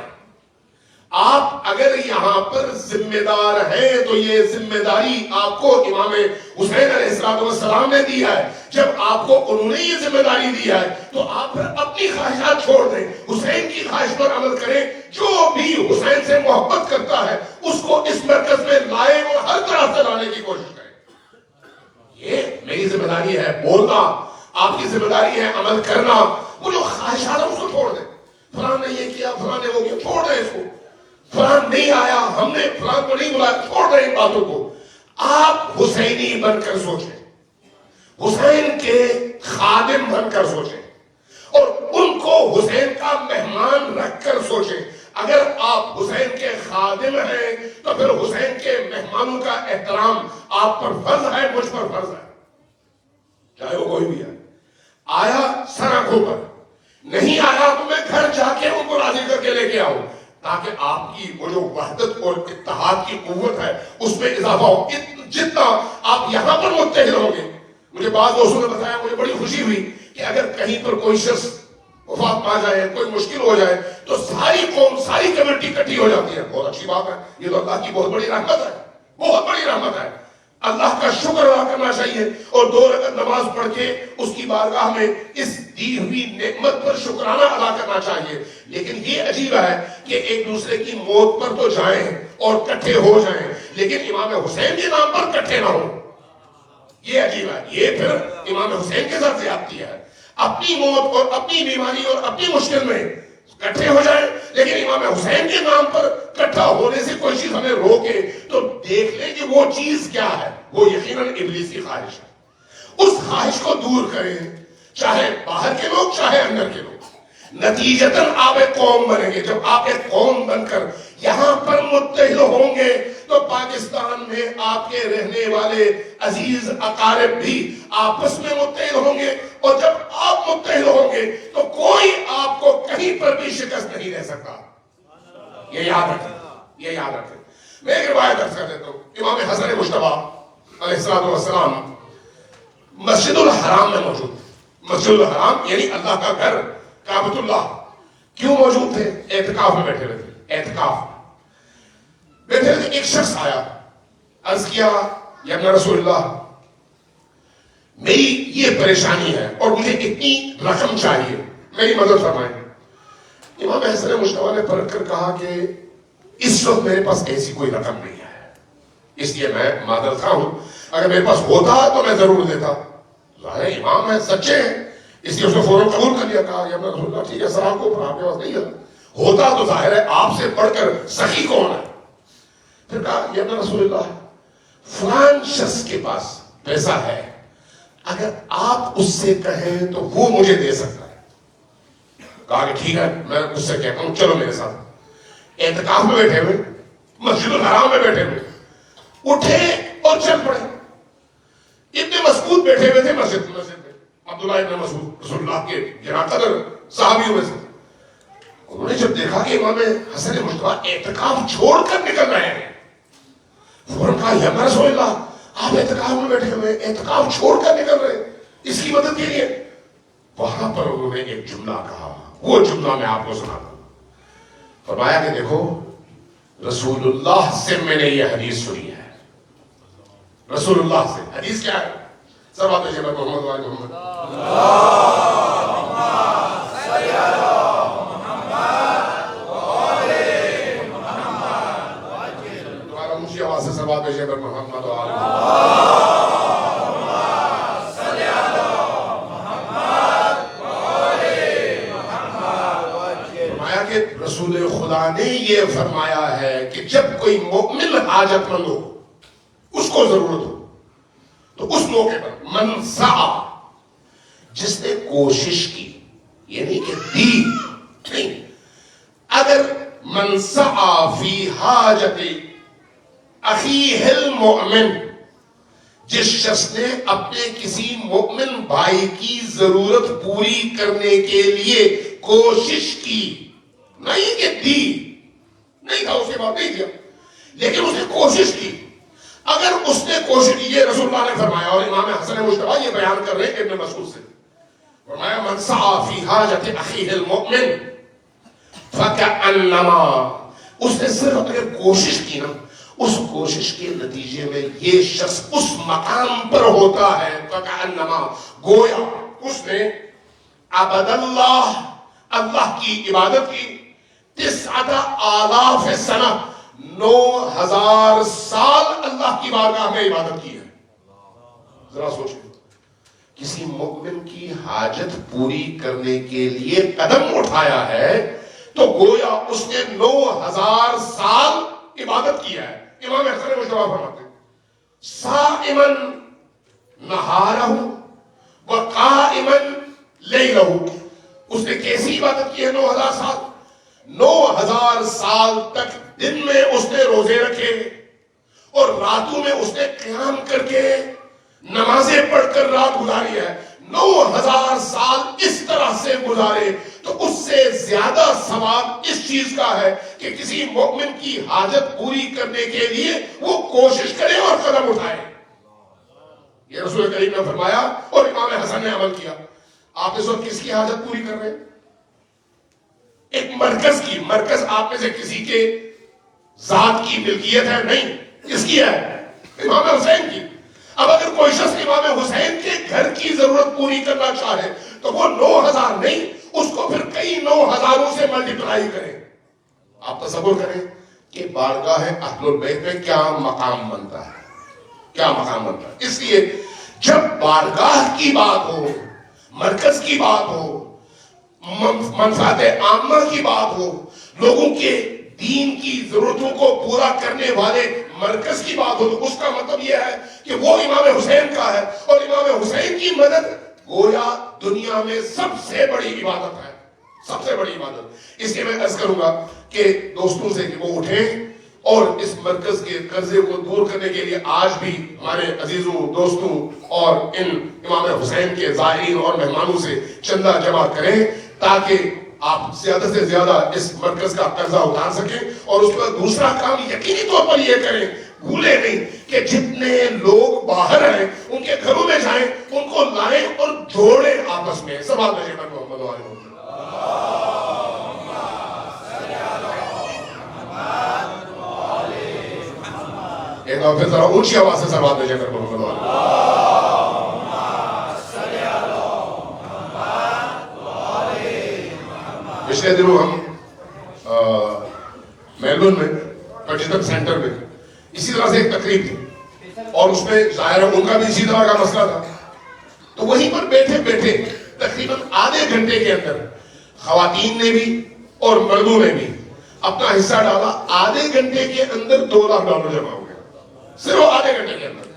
[SPEAKER 1] آپ اگر یہاں پر ذمہ دار ہیں تو یہ ذمہ داری آپ کو امام حسین علیہ السلام نے دیا ہے. جب آپ کو انہوں نے یہ ذمہ داری دیا ہے تو آپ پھر اپنی خواہشات چھوڑ دیں، حسین کی خواہش پر عمل کریں. جو بھی حسین سے محبت کرتا ہے اس کو اس مرکز میں لائیں اور ہر طرح سے لانے کی کوشش کریں. یہ میری ذمہ داری ہے بولنا، آپ کی ذمہ داری ہے عمل کرنا. وہ جو خواہشات ہیں اس کو چھوڑ دیں. فلاں نے یہ کیا، فلاں نے وہ کیا، چھوڑ دیں اس کو. فلاں نہیں آیا، ہم نے فلاں کو نہیں بلایا، چھوڑ دیں ان باتوں کو. آپ حسینی بن کر سوچیں، حسین کے خادم بن کر سوچیں اور ان کو حسین کا مہمان رکھ کر سوچیں. اگر آپ حسین کے خادم ہیں تو پھر حسین کے مہمانوں کا احترام آپ پر فرض ہے، مجھ پر فرض ہے، چاہے وہ کوئی بھی ہے. آیا سڑکوں پر، نہیں آیا تو میں گھر جا کے ان کو راضی کر کے لے کے آؤں تاکہ آپ کی وہ جو وحدت اور اتحاد کی قوت ہے اس میں اضافہ ہو. جتنا آپ یہاں پر متحد ہوں گے، مجھے بعض دوستوں نے بتایا، مجھے بڑی خوشی ہوئی کہ اگر کہیں پر کوئی شخص وفات پا جائے، کوئی مشکل ہو جائے تو ساری قوم، ساری کمیونٹی اکٹھی ہو جاتی ہے. بہت اچھی بات ہے، یہ تو اللہ کی بہت بڑی رحمت ہے، بہت بڑی رحمت ہے. اللہ کا شکر ادا کرنا چاہیے اور 2 رکعت نماز پڑھ کے اس کی بارگاہ میں اس دی ہوئی نعمت پر شکرانہ ادا کرنا چاہیے. لیکن یہ عجیب ہے کہ ایک دوسرے کی موت پر تو جائیں اور اکٹھے ہو جائیں لیکن امام حسین کے نام پر اکٹھے نہ ہو. یہ عجیب ہے، یہ پھر امام حسین کے ساتھ زیادتی ہے. اپنی موت اور اپنی بیماری اور اپنی مشکل میں اکٹھے ہو جائیں لیکن امام حسین کے نام پر اکٹھا ہونے سے کوئی چیز ہمیں روکے تو دیکھ لیں کہ وہ چیز کیا ہے. وہ یقیناً ابلیس کی خواہش ہے. اس خواہش کو دور کریں، چاہے باہر کے لوگ چاہے اندر کے لوگ. نتیجتاً آپ ایک قوم بنیں گے. جب آپ ایک قوم بن کر یہاں پر متحد ہوں گے تو پاکستان میں آپ کے رہنے والے عزیز اقارب بھی آپس میں متحد ہوں گے. اور جب آپ متحد ہوں گے تو کوئی آپ کو کہیں پر بھی شکست نہیں دے سکتا. یہ یاد رکھیں، یہ یاد رکھیں. میں ایک روایت عرض کر دیتا ہوں. امام حسن مجتبیٰ علیہ السلام مسجد الحرام میں موجود تھے. مسجد الحرام یعنی اللہ کا گھر، کعبۃ اللہ. کیوں موجود تھے؟ اعتکاف میں بیٹھے ہوئے تھے. اعتکاف بیٹھے ہوئے. ایک شخص آیا، عرض کیا یا رسول اللہ میری یہ پریشانی ہے اور مجھے اتنی رقم چاہیے، میری مدد فرمائیں. امام حسن مجتبیٰ نے پلٹ کر کہا کہ اس وقت میرے پاس ایسی کوئی رقم نہیں ہے، اس لیے میں معذرت خواہ ہوں. اگر میرے پاس ہوتا تو میں ضرور دیتا. ظاہر امام ہے، سچے ہیں، اس لیے اس نے فوراً قبول کر لیا. کہا یا رسول اللہ ٹھیک ہے، سلام کو آپ کے پاس نہیں ہے. ہوتا تو ظاہر ہے آپ سے بڑھ کر سخی کون ہے. پھر کہا یا رسول اللہ فلان شخص کے پاس پیسہ ہے، اگر آپ اس سے کہیں تو وہ مجھے دے سکتا ہے. کہا کہ ٹھیک ہے میں اس سے کہتا ہوں چلو میرے ساتھ. اعتکاف میں بیٹھے ہوئے, مسجد الحرام میں بیٹھے ہوئے, اٹھے اور چل پڑے. ابن مسعود بیٹھے ہوئے تھے مسجد میں, عبداللہ ابن مسعود رسول اللہ کے گراں قدر صحابیوں میں سے. انہوں نے جب دیکھا کہ امام حسن مجتبی اعتکاف چھوڑ کر نکل رہے ہیں, فوراً کہا یا رسول اللہ آپ اعتکاف میں بیٹھے ہوئے, اعتکاف چھوڑ کر نکل رہے, اس کی مدد کے لیے. وہاں پر انہوں نے ایک جملہ کہا, وہ جملہ میں آپ کو سناتا ہوں. فرمایا کہ دیکھو رسول اللہ سے میں نے یہ حدیث سنی ہے. رسول اللہ سے حدیث کیا ہے؟ سب آپ نے محمد وآل محمد دوبارہ اونچی آواز سے سب آپ نے محمد وآل فرمایا کہ رسول خدا نے یہ فرمایا ہے کہ جب کوئی مومن حاجت مند ہو, اس کو ضرورت ہو, تو اس موقع پر من سعی, جس نے کوشش کی, یعنی کہ دی نہیں, اگر من سعی فی حاجت اخیہ المؤمن, جس شخص نے اپنے کسی مؤمن بھائی کی ضرورت پوری کرنے کے لیے کوشش کی, نہیں کہ دی, نہیں تھا اس کے بعد نہیں دیا, لیکن اس نے کوشش کی. اگر اس نے کوشش کی, یہ رسول اللہ نے فرمایا, اور امام حسن مجتبی یہ بیان کر رہے ہیں ابن مسعود سے, فرمایا من سعی فی حاجت اخیہ المؤمن فکأنما, اس نے صرف اگر کوشش کی نا, اس کوشش کے نتیجے میں یہ شخص اس مقام پر ہوتا ہے, فکأنما, گویا اس نے عبد اللہ, اللہ کی عبادت کی, 9,000 سنہ, 9,000 سال اللہ کی بارگاہ میں عبادت کی ہے. ذرا سوچیں, کسی مومن کی حاجت پوری کرنے کے لیے قدم اٹھایا ہے تو گویا اس نے 9,000 سال عبادت کیا ہے. امام حسن مجتبی فرماتے ہیں صائما نہارہ وقائما لیلہ, اس نے کیسی عبادت کی ہے 9,000 سال, 9,000 سال تک دن میں اس نے روزے رکھے اور راتوں میں اس نے قیام کر کے نمازیں پڑھ کر رات گزاری ہے. 9,000 سال اس طرح سے گزارے تو اس سے زیادہ ثواب اس چیز کا ہے کہ کسی مومن کی حاجت پوری کرنے کے لیے وہ کوشش کرے اور قدم اٹھائے. یہ رسول کریم نے فرمایا اور امام حسن نے عمل کیا. آپ اس وقت کس کی حاجت پوری کر رہے ہیں؟ ایک مرکز کی. مرکز آپ میں سے کسی کے ذات کی ملکیت ہے نہیں, کس کی ہے؟ امام حسین کی. اب اگر کوئی شخص امام حسین کے گھر کی ضرورت پوری کرنا چاہے تو وہ 9,000 نہیں, اس کو پھر کئی 9,000 سے ملٹیپلائی کریں. آپ تصور کریں کہ بارگاہ اہل البیت میں کیا مقام بنتا ہے, کیا مقام بنتا ہے. اس لیے جب بارگاہ کی بات ہو, مرکز کی بات ہو, منفعت عامہ کی بات ہو, لوگوں کے دین کی ضرورتوں کو پورا کرنے والے مرکز کی بات ہو, تو اس کا مطلب یہ ہے کہ وہ امام حسین کا ہے, اور امام حسین کی مدد گویا دنیا میں سب سے بڑی عبادت ہے, سب سے بڑی عبادت. اس لیے میں عرض کروں گا کہ دوستوں سے کہ وہ اٹھیں اور اس مرکز کے قرضے کو دور کرنے کے لیے آج بھی ہمارے عزیزوں, دوستوں اور ان امام حسین کے زائرین اور مہمانوں سے چندہ جمع کریں تاکہ آپ زیادہ سے زیادہ اس مرکز کا قرضہ اتار سکیں. اور اس کے بعد دوسرا کام یقینی طور پر یہ کریں, بھولے نہیں کہ جتنے لوگ باہر ہیں ان کے گھروں میں جائیں, ان کو لائیں اور جوڑیں آپس میں. سب آپ نے محمد وآل محمد. ایک اور پھر ذرا اونچی آواز سے سب آپ نے محمد وآل محمد. پچھلے دنوں ہم میلبورن میں پرٹیٹم سینٹر میں اسی طرح سے ایک تقریب تھی اور اس میں ظاہر ان کا بھی اسی طرح کا مسئلہ تھا. تو وہیں پر بیٹھے بیٹھے تقریباً آدھے گھنٹے کے اندر خواتین نے بھی اور مردوں نے بھی اپنا حصہ ڈالا. آدھے گھنٹے کے اندر $2 لاکھ جمع ہو گیا, صرف آدھے گھنٹے کے اندر.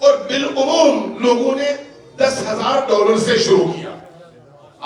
[SPEAKER 1] اور بالعموم لوگوں نے $10,000 سے شروع کیا.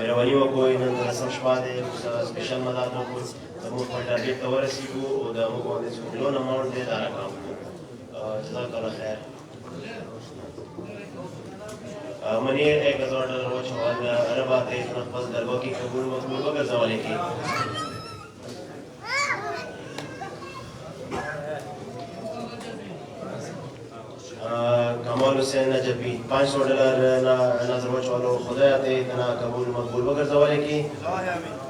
[SPEAKER 2] مهرباني وکړئ نن د رسم شپه دی، سپیشل مدار وکړو زموږ خپل ټارګېټ ته ورسېږو او د موږ باندې چې کوم لون اماونټ دی دا رقم جزاک الله خیر. منیر 1000 ډالر وچول ربا ته خپل دربو کې قبول مقبول وګرځولې کی. کمال حسین نجفی 500 ډالر نظر وچولو، خدای ته تنا قبول مقبول وګرځولې کی.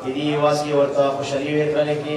[SPEAKER 2] دې واس کې ورته خوشالي ورکړلې کی.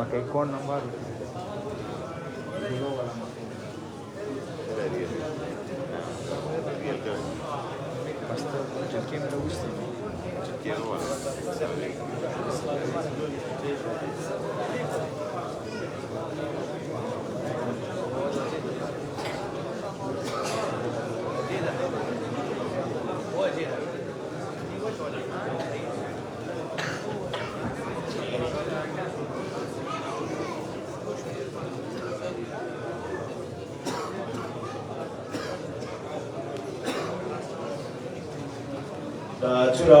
[SPEAKER 3] Makai kon number Basta cerchi me lo gusto.
[SPEAKER 2] Chura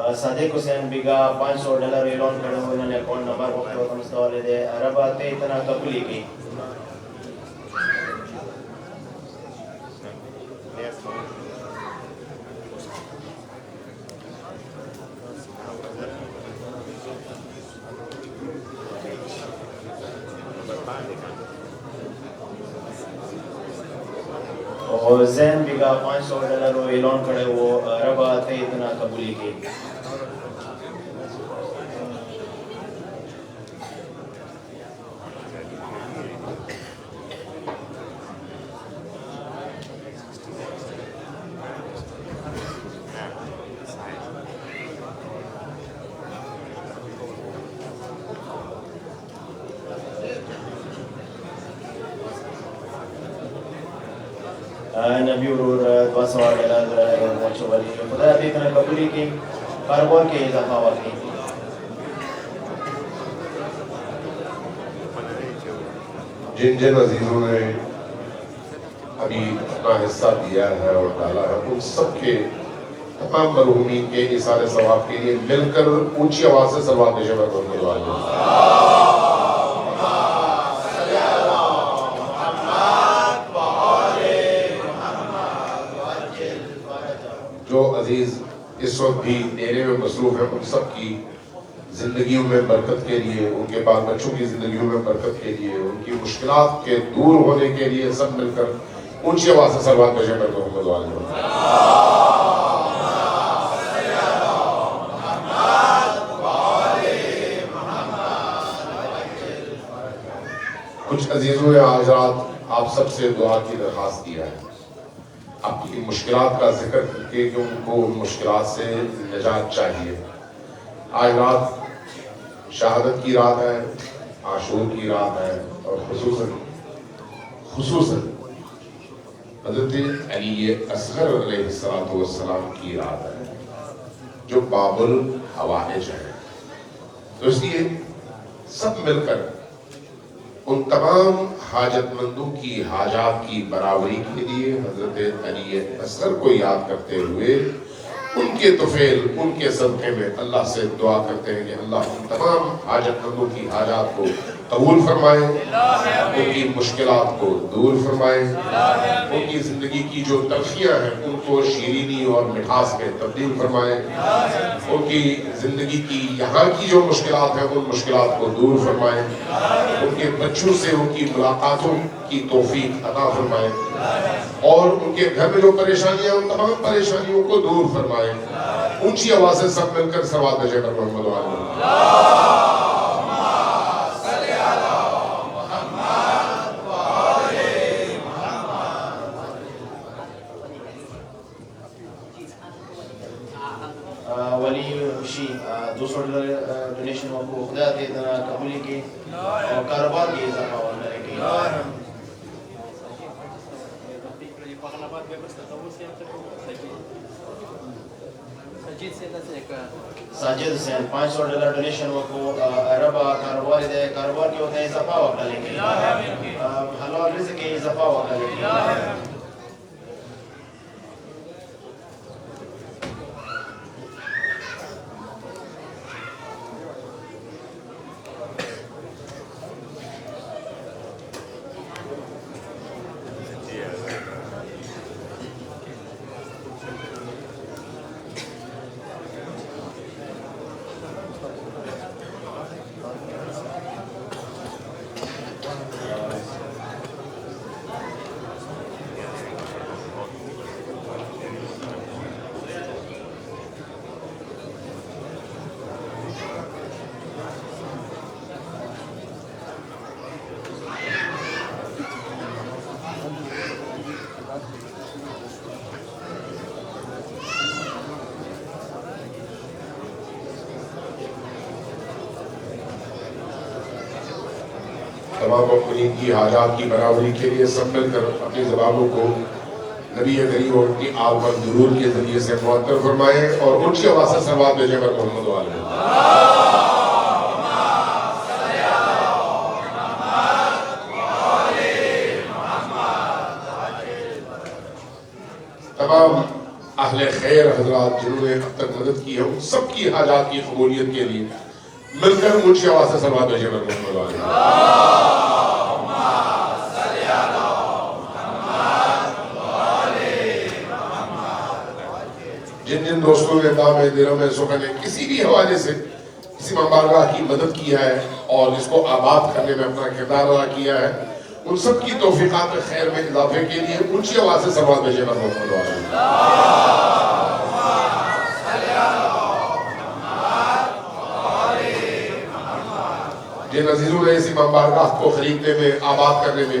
[SPEAKER 2] صادق حسین بیگا $500 اعلان کرے ہوئے انہوں نے اکاؤنٹ نمبر وقت وقت مستوالے دے عرب آتے اتنا قبولی کی اور زین بیگا $500 اعلان کرے وہ عرب آتے اتنا قبولی کی نبی ورور $200 پہنچو والی خدا ابھی اتنا قبولی کی کاروبار کے اضافہ واقعی
[SPEAKER 1] جن جن عزیزوں نے ابھی اپنا حصہ دیا ہے اور ڈالا ہے ان سب کے تمام مرحومین کے اثار ثواب کے لیے مل کر اونچی آواز سے صلوات پیش کرنے والے جو عزیز اس وقت بھی دینے میں مصروف ہیں ان سب کی زندگیوں میں برکت کے لیے ان کے بال بچوں کی زندگیوں میں برکت کے لیے ان کی مشکلات کے دور ہونے کے لیے سب مل کر اونچی آواز سے صلوات پیش کرتے ہیں محمد والے کچھ عزیزوں نے آج رات آپ سب سے دعا کی درخواست کیا ہے اپنی مشکلات کا ذکر کر کے کہ ان کو مشکلات سے نجات چاہیے آج رات شہادت کی رات ہے عاشور کی رات ہے اور خصوصاً حضرت علی اصغر علیہ السلام کی رات ہے جو باب الحوائج ہے تو اس لیے سب مل کر ان تمام حاجت مندوں کی حاجات کی برابری کے لیے حضرت علی اصغر کو یاد کرتے ہوئے ان کے طفیل ان کے صدقے میں اللہ سے دعا کرتے ہیں کہ اللہ ان تمام حاجت مندوں کی حاجات کو قبول فرمائے ان کی مشکلات کو دور فرمائے ان کی زندگی کی جو تلخیاں ہیں ان کو شیرینی اور مٹھاس میں تبدیل فرمائے ان کی زندگی کی یہاں کی جو مشکلات ہیں ان مشکلات کو دور فرمائے ان کے بچوں سے ان کی ملاقاتوں کی توفیق عطا فرمائے اور ان کے گھر میں جو پریشانیاں ان تمام پریشانیوں کو دور فرمائے اونچی آواز سے سب مل کر صلوات پیش کر محمد والے
[SPEAKER 2] ولی خوشی $200 ڈونیشن کو خدا دے اتنا قبولی کی اور کاروبار کی اضافہ کرنے کی ساجد حسین $500 ڈونیشن کو عرب کاروبار دے کاروبار کی ہوتا ہے اضافہ کرنے کی حلال رزق کی اضافہ کرنے کی
[SPEAKER 1] تمام مؤمنین کی حاجات کی برابری کے لیے سب مل کر اپنی زبانوں کو نبی کریم اور ان کی آل پر درود کے ذریعے سے معطر فرمائیں اور اونچی آواز سے صلوات بھیجیں پر محمد والے تمام اہل خیر خیر حضرات جنہوں نے اب تک مدد کی ہے ان سب کی حاجات کی قبولیت کے لیے مل کر اونچی آواز سے صلوات بھیجیں محمد علیہ جن جن دوستوں نے دام درم سخن کسی بھی حوالے سے کسی مبارکہ کی مدد کیا ہے اور اس کو آباد کرنے میں اپنا کردار ادا کیا ہے ان سب کی توفیقات خیر میں اضافے کے لیے اونچی آواز سے صلوات بھیجیں محمد علیہ جن عزیزوں نے اس امام بارگاہ کو خریدنے میں آباد کرنے میں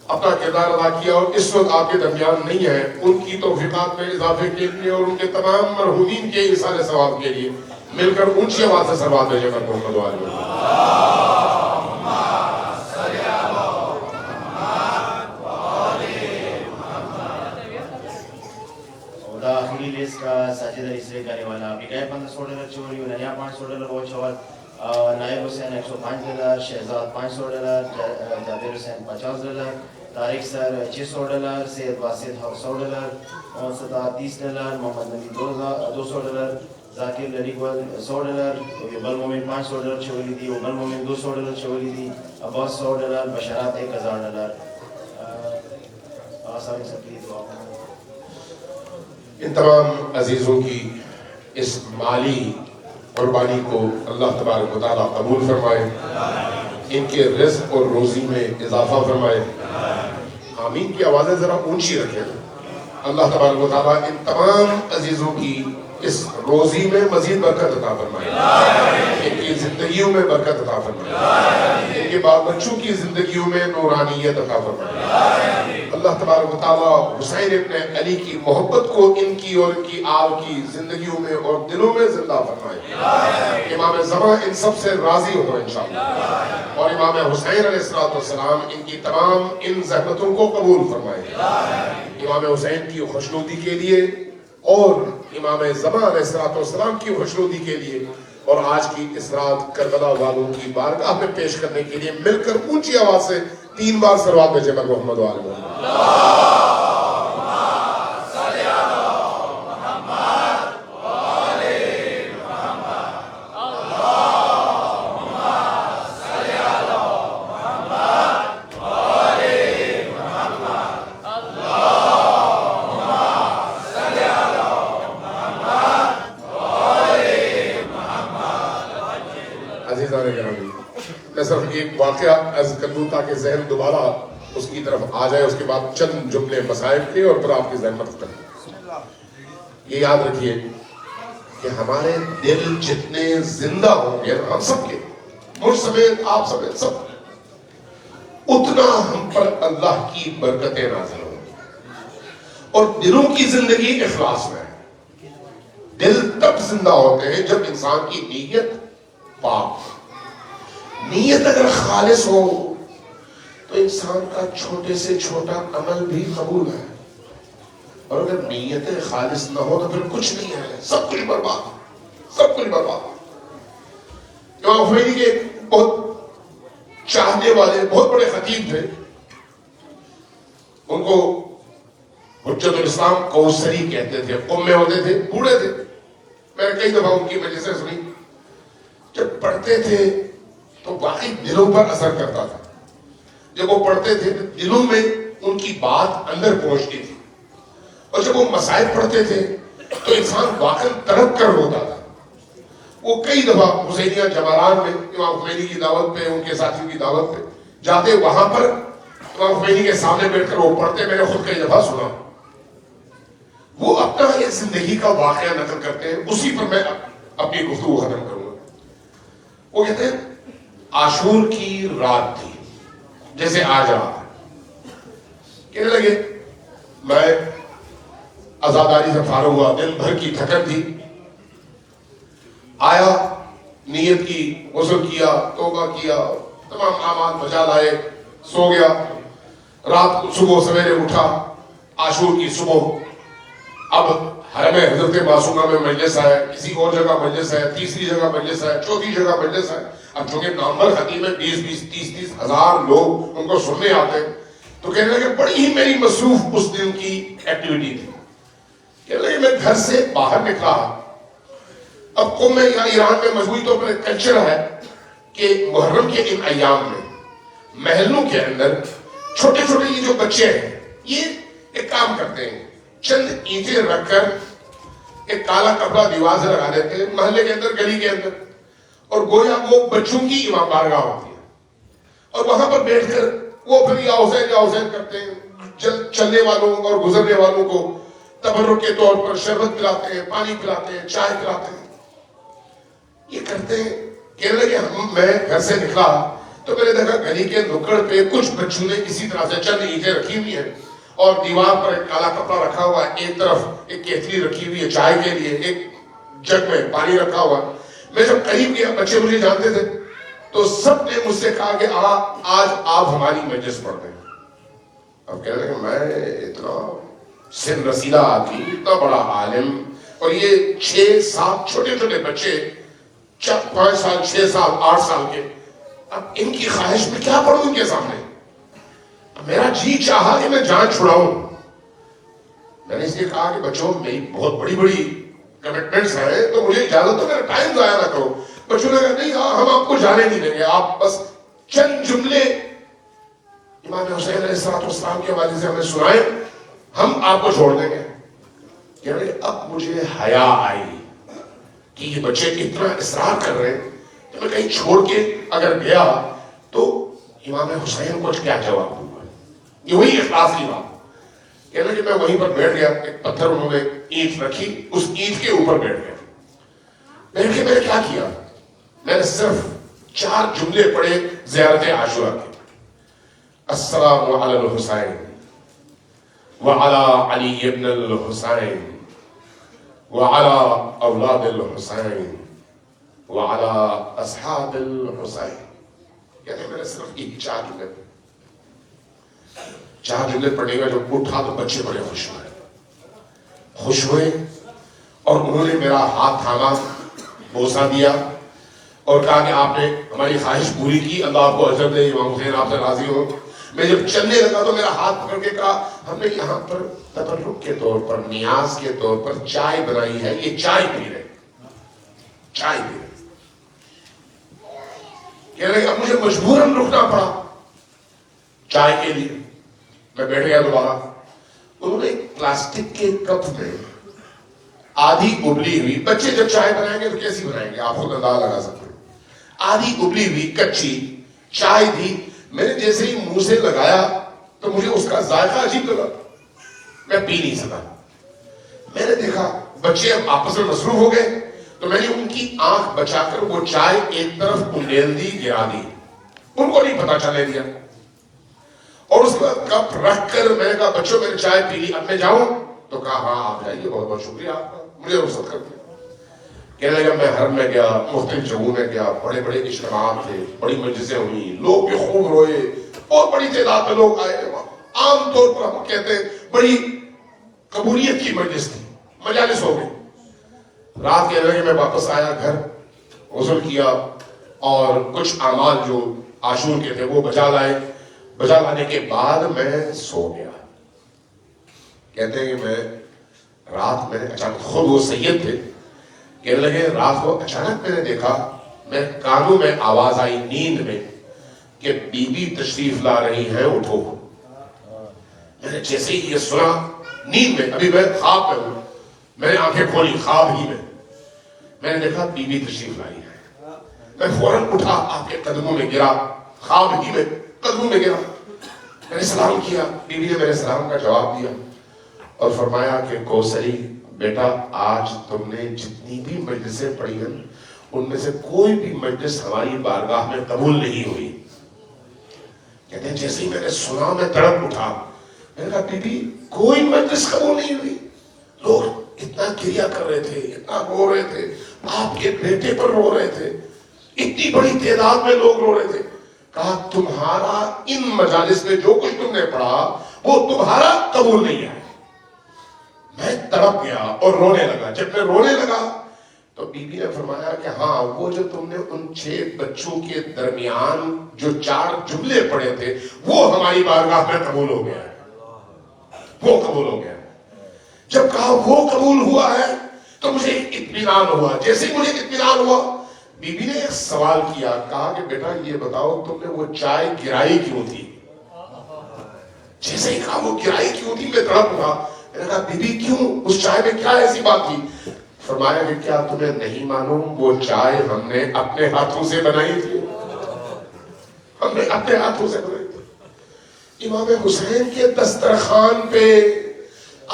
[SPEAKER 1] اپنا کردار ادا کیا اور اس وقت آپ کے درمیان نہیں ہے ان کی توفیقات میں اضافے کے لیے اور ان کے تمام مرحومین کے احسان ثواب کے لیے مل کر اونچی آواز سے صلوات بھیجیں محمد علیہ
[SPEAKER 2] آخری لیس کا ساجدہ اسرے کرنے والا اپلیکائے $500 چوری ونیا $500 وہ چوال نائب حسین $105 شہزاد $500 جابر حسین $50 طارق سر $600 سید واسد $100 محمد ستار $30 محمد نبی $200 ذاکر للی گل $100 یوبل مومن $500 چولی دی یوبل مومن $200 چولی دی عباس $100 بشارات $1000 آسان سب کی دعا
[SPEAKER 1] ان تمام عزیزوں کی اس مالی قربانی کو اللہ تبارک و تعالیٰ قبول فرمائے ان کے رزق اور روزی میں اضافہ فرمائے آمین کی آوازیں ذرا اونچی رکھیں اللہ تبارک و تعالیٰ ان تمام عزیزوں کی اس روزی میں مزید برکت عطا فرمائے ان کی زندگیوں میں برکت عطا فرمائے ان کے بال بچوں کی زندگیوں میں نورانیت عطا فرمائے اللہ تبارک و تعالیٰ حسین ابن علی کی محبت کو ان کی اور ان کی آل کی زندگیوں میں اور دلوں میں زندہ فرمائے امام زمان ان سب سے راضی ہو انشاءاللہ اور امام حسین علیہ السلام ان کی تمام ان زحمتوں کو قبول فرمائے امام حسین کی خوشنودی کے لیے اور امام زمان علیہ السلام کی خوشنودی کے لیے اور آج کی اس رات کربلا والوں کی بارگاہ میں پیش کرنے کے لیے مل کر اونچی آواز سے 3 بار صلوات بھیجیں محمد و آل محمد میں صرف ایک واقعہ عرض کر دوں تاکہ ذہن دوبارہ اس کی طرف آ جائے اس کے بعد چند جملے مسائل کے اور پھر آپ کی ذہن مدد کریں یہ یاد رکھیے کہ ہمارے دل جتنے زندہ ہوں گے ہم سب کے مجھ سمیت آپ سمیت سب اتنا ہم پر اللہ کی برکتیں نازل ہوں گی اور دلوں کی زندگی اخلاص میں ہے دل تب زندہ ہوتے ہیں جب انسان کی نیت پاک نیت اگر خالص ہو تو انسان کا چھوٹے سے چھوٹا عمل بھی قبول ہے اور اگر نیت خالص نہ ہو تو پھر کچھ نہیں ہے سب کچھ برباد سب کچھ برباد امام خمینی کے بہت چاہنے والے بہت بڑے خطیب تھے ان کو حجت الاسلام کوثری کہتے تھے قمے ہوتے تھے بوڑھے تھے میں نے کئی دفعہ ان کی مجلسیں سنی جب پڑھتے تھے تو واقعی دلوں پر اثر کرتا تھا جب وہ پڑھتے تھے دلوں میں ان کی بات اندر پہنچتی تھی اور جب وہ مسائل پڑھتے تھے تو انسان واقعی تڑپ کر ہوتا تھا وہ کئی دفعہ حسینیہ جمالان میں امام خمینی کی دعوت پہ ان کے ساتھیوں کی دعوت پہ جاتے وہاں پر امام خمینی کے سامنے بیٹھ کر وہ پڑھتے میں نے خود کئی دفعہ سنا وہ اپنا ایک زندگی کا واقعہ نقل کرتے ہیں اسی پر میں اپنی گفتگو ختم کروں گا وہ کہتے ہیں عاشور کی رات تھی جیسے آج رات ہے کہنے لگے میں عزاداری سے فارغ ہوا دن بھر کی تھکن تھی آیا نیت کی غسل کیا توبہ کیا تمام اعمال بجا لائے سو گیا رات صبح سویرے اٹھا عاشور کی صبح اب حرم حضرت معصومہ میں مجلس ہے کسی اور جگہ مجلس ہے تیسری جگہ مجلس ہے چوتھی جگہ مجلس ہے اب چونکہ نامور خطیب میں 20-30 ہزار لوگ ان کو سننے آتے ہیں تو کہنے لگے بڑی ہی میری مصروف اس دن کی ایکٹیویٹی تھی کہنے لگے میں گھر سے باہر نکلا. اب قوم میں یا ایران میں مجموعی طور پر ایک کلچر ہے کہ محرم کے ان ایام میں محلوں کے اندر چھوٹے چھوٹے یہ جو بچے ہیں یہ ایک کام کرتے ہیں, چند اینٹیں رکھ کر ایک کالا کپڑا دیوار سے لگا دیتے ہیں محلے کے اندر, گلی کے اندر, اور گویا وہ بچوں کی امام بارگاہ ہوتی ہے, اور وہاں پر بیٹھ کر وہ پھر یا حسین کرتے ہیں. چلنے والوں اور گزرنے والوں کو تبرک کے طور پر شربت پلاتے ہیں, پانی پلاتے ہیں, چائے پلاتے ہیں, یہ کرتے ہیں. کہنے لگے میں گھر سے نکلا تو میں نے دیکھا گلی کے نکڑ پہ کچھ بچوں نے اسی طرح سے چند اینٹیں رکھی ہوئی ہیں اور دیوار پر ایک کالا کپڑا رکھا ہوا ہے, ایک طرف ایک کیتلی رکھی ہوئی ہے چائے کے لیے, ایک جگ میں پانی رکھا ہوا. میں جب قریب گیا, بچے مجھے جانتے تھے, تو سب نے مجھ سے کہا کہ آج آپ ہماری مجلس پڑھ رہے ہیں. اب کہنے لگے میں اتنا سن رسیدہ آدمی, اتنا بڑا عالم, اور یہ 6-7 چھوٹے چھوٹے بچے 5 سال 6 سال 8 سال کے, اب ان کی خواہش میں کیا پڑھوں ان کے سامنے. میرا جی چاہا کہ میں جان چھڑاؤں. میں نے اس لیے کہا کہ بچوں میری بہت بڑی بڑی کمٹمنٹس ہیں تو مجھے اجازت تو, میرا ٹائم ضائع نہ کرو. بچوں نے کہا نہیں ہم آپ کو جانے نہیں دیں گے, آپ بس چند جملے امام حسین علیہ السلام کے حوالے سے ہمیں سنائیں, ہم آپ کو چھوڑ دیں گے. یعنی اب مجھے حیا آئی کہ یہ بچے اتنا اصرار کر رہے ہیں کہ میں کہیں چھوڑ کے اگر گیا تو امام حسین کو کیا جواب دوں گا. یہ وہی اخلاص کی بات. کہنا کہ میں وہیں پر بیٹھ گیا, ایک پتھر انہوں نے اینٹ رکھی, اس اینٹ کے اوپر بیٹھ گیا. بیٹھ کے میں نے کیا کیا, میں نے صرف 4 جملے پڑھے زیارت عاشورہ کے. السلام علی الحسین وعلی علی ابن الحسین وعلی اولاد الحسین وعلی اصحاب الحسین. یعنی میں نے صرف یہ 4 جملے پڑھنے کا جب اٹھا تو بچے بڑے خوش ہوئے اور انہوں نے میرا ہاتھ تھاما, بوسہ دیا اور کہا کہ آپ نے ہماری خواہش پوری کی, اللہ آپ کو اجر دے, امام حسین آپ سے راضی ہو. میں جب چلنے لگا تو میرا ہاتھ پکڑ کے کہا ہم نے یہاں پر تبرک کے طور پر, نیاز کے طور پر چائے بنائی ہے, یہ چائے پی رہے, چائے پی رہے. کہہ رہے اب مجھے مجبوراً رکنا پڑا چائے کے لیے. میں بیٹھ گیا دوبارہ. انہوں نے پلاسٹک کے کپ میں آدھی ابلی ہوئی, بچے جب چائے بنائیں گے تو کیسی بنائیں گے آپ خود اندازہ لگا سکتے ہیں, آدھی ابلی ہوئی کچی چائے دی. میں نے جیسے ہی منہ سے لگایا تو مجھے اس کا ذائقہ عجیب لگا, میں پی نہیں سکا. میں نے دیکھا بچے اب آپس میں مصروف ہو گئے تو میں نے ان کی آنکھ بچا کر وہ چائے ایک طرف انڈیل دی, گرا دی, ان کو نہیں پتا چلنے دیا. اور اس کے بعد کپ رکھ کر میں نے کہا بچوں میں نے چائے پی لی, اب میں جاؤں؟ تو کہا ہاں آپ جائیے, بہت بہت شکریہ آپ کا, مجھے رخصت کر دیا. کہنے لگا میں حرم میں گیا, مختلف جگہوں میں گیا, بڑے بڑے اجتماعات تھے, بڑی مجلسیں ہوئی, لوگ بھی خوب روئے, اور بڑی تعداد میں لوگ آئے. عام طور پر ہم کہتے ہیں بڑی قبولیت کی مجلس تھی, مجالس ہو گئی. رات کے لگے میں واپس آیا گھر, غسل کیا اور کچھ اعمال جو عاشور کے تھے وہ بجا لائے. بجا لانے کے بعد میں سو گیا. کہتے ہیں کہ میں رات میں اچانک, خود وہ سید تھے, کہنے لگے رات کو اچانک میں نے دیکھا, میں کانوں میں آواز آئی نیند میں کہ بی بی تشریف لا رہی ہیں, اٹھو. میں نے جیسے ہی یہ سنا نیند میں, ابھی میں خواب میں ہوں, میں نے آنکھیں کھولی خواب ہی میں نے دیکھا بی بی تشریف لائی ہے. میں فوراً اٹھا, آپ کے قدموں میں گرا, خواب ہی میں قدموں میں گرا. میں نے سلام کیا, بی بی نے میرے سلام کا جواب دیا اور فرمایا کہ کوثری بیٹا, آج تم نے جتنی بھی مجلسیں پڑھی ہیں ان میں سے کوئی بھی مجلس ہماری بارگاہ میں قبول نہیں ہوئی. کہتے ہیں جیسے ہی میں نے سنا میں تڑپ اٹھا. میں نے کہا بی بی کوئی مجلس قبول نہیں ہوئی, لوگ اتنا کریا کر رہے تھے, اتنا رو رہے تھے, آپ کے بیٹے پر رو رہے تھے, اتنی بڑی تعداد میں لوگ رو رہے تھے. کہا تمہارا ان مجالس میں جو کچھ تم نے پڑھا وہ تمہارا قبول نہیں ہے. میں تڑپ گیا اور رونے لگا. جب میں رونے لگا تو بی بی نے فرمایا کہ ہاں وہ جو تم نے ان 6 بچوں کے درمیان جو 4 جملے پڑھے تھے وہ ہماری بارگاہ میں قبول ہو گیا, وہ قبول ہو گیا. جب کہا وہ قبول ہوا ہے تو مجھے اطمینان ہوا. جیسے ہی مجھے اطمینان ہوا, بی بی نے ایک سوال کیا, کہا کہ بیٹا یہ بتاؤ تم نے وہ چائے گرائی کیوں تھی؟ جیسے ہی کہا وہ گرائی کیوں تھی, میں تڑپ اٹھا. میں نے کہا بی بی کیوں, اس چائے میں کیا ایسی بات تھی؟ فرمایا کہ کیا تمہیں نہیں معلوم وہ چائے ہم نے اپنے ہاتھوں سے بنائی تھی, ہم نے اپنے ہاتھوں سے بنائی تھی. امام حسین کے دسترخوان پہ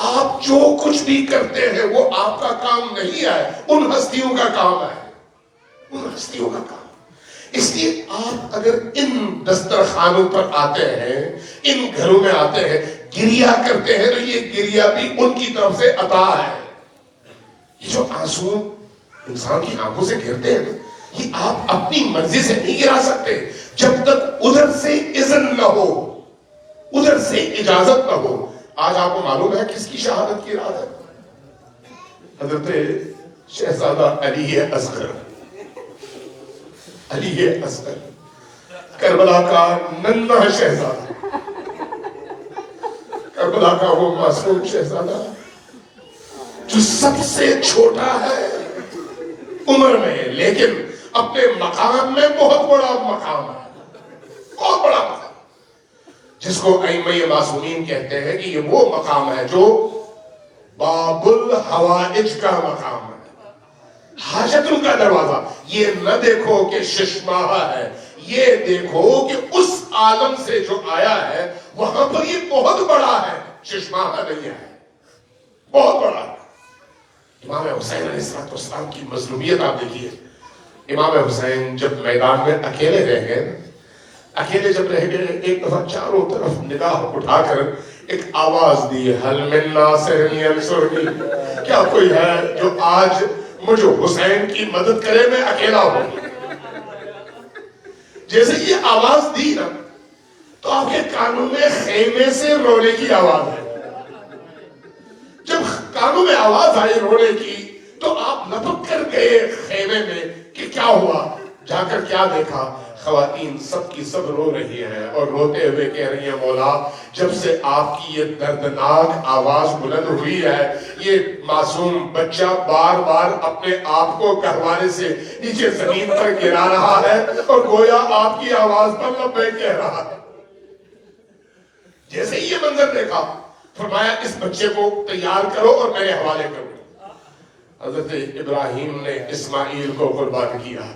[SPEAKER 1] آپ جو کچھ بھی کرتے ہیں وہ آپ کا کام نہیں ہے, ان ہستیوں کا کام ہے, ان ہستیوں کا کام. اس لیے آپ اگر ان دسترخوانوں پر آتے ہیں, ان گھروں میں آتے ہیں, گریا کرتے ہیں, تو یہ گریا بھی ان کی طرف سے عطا ہے. یہ جو آنسو انسان کی آنکھوں سے گرتے ہیں, یہ آپ اپنی مرضی سے نہیں گرا سکتے جب تک ادھر سے اذن نہ ہو, ادھر سے اجازت نہ ہو. آج آپ کو معلوم ہے کس کی شہادت کی رات ہے؟ حضرت شہزادہ علی اصغر, علی اصغر, کربلا کا ننھا شہزادہ, کربلا کا وہ معصوم شہزادہ جو سب سے چھوٹا ہے عمر میں, لیکن اپنے مقام میں بہت بڑا مقام ہے, بہت بڑا مقام, جس کو ائمہ معصومین کہتے ہیں کہ یہ وہ مقام ہے جو باب الحوائج کا مقام ہے, حاجتوں کا دروازہ. یہ نہ دیکھو کہ ششماہا ہے, یہ دیکھو کہ اس عالم سے جو آیا ہے وہاں پر یہ بہت بڑا ہے, ششماہا نہیں ہے, بہت بڑا ہے. امام حسین علیہ السلام کی مظلومیت آپ دیکھیے. امام حسین جب میدان میں اکیلے رہ گئے, اکیلے جب رہ گئے, ایک دفعہ چاروں طرف نگاہ اٹھا کر ایک آواز دی, حل من ناصر ینصرنی, کیا کوئی ہے جو آج مجھے حسین کی مدد کرے, میں اکیلا ہوں. جیسے یہ آواز دی نا تو آپ کے کانوں میں خیمے سے رونے کی آواز ہے. جب کانوں میں آواز آئی رونے کی تو آپ لپک کر گئے خیمے میں کہ کیا ہوا. جا کر کیا دیکھا, خواتین سب کی سب رو رہی ہیں اور روتے ہوئے کہہ رہی ہیں, مولا جب سے آپ کی یہ دردناک آواز بلند ہوئی ہے, یہ معصوم بچہ بار بار اپنے آپ کو گہوارے سے نیچے زمین پر گرا رہا ہے اور گویا آپ کی آواز پر لبیک کہہ رہا ہے. جیسے ہی یہ منظر دیکھا, فرمایا اس بچے کو تیار کرو اور میرے حوالے کرو. حضرت ابراہیم نے اسماعیل کو قربان کیا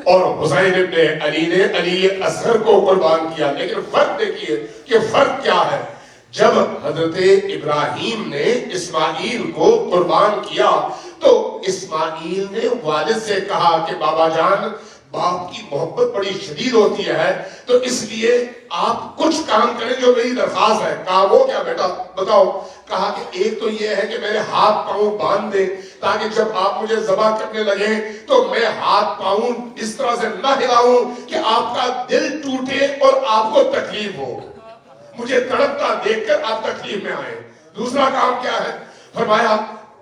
[SPEAKER 1] اور حسین ابن علی نے علی اصغر کو قربان کیا. لیکن فرق دیکھیے کہ فرق کیا ہے. جب حضرت ابراہیم نے اسماعیل کو قربان کیا تو اسماعیل نے والد سے کہا کہ بابا جان, باپ کی محبت بڑی شدید ہوتی ہے, تو اس لیے آپ کچھ کام کریں جو میری درخواست ہے. کہا وہ کیا بیٹا بتاؤ. کہا کہ ایک تو یہ ہے کہ میرے ہاتھ پاؤں باندھ دے تاکہ جب آپ مجھے ذبح کرنے لگے تو میں ہاتھ پاؤں اس طرح سے نہ ہلاؤں کہ آپ کا دل ٹوٹے اور آپ کو تکلیف ہو, مجھے تڑپتا دیکھ کر آپ تکلیف میں آئے. دوسرا کام کیا ہے؟ فرمایا,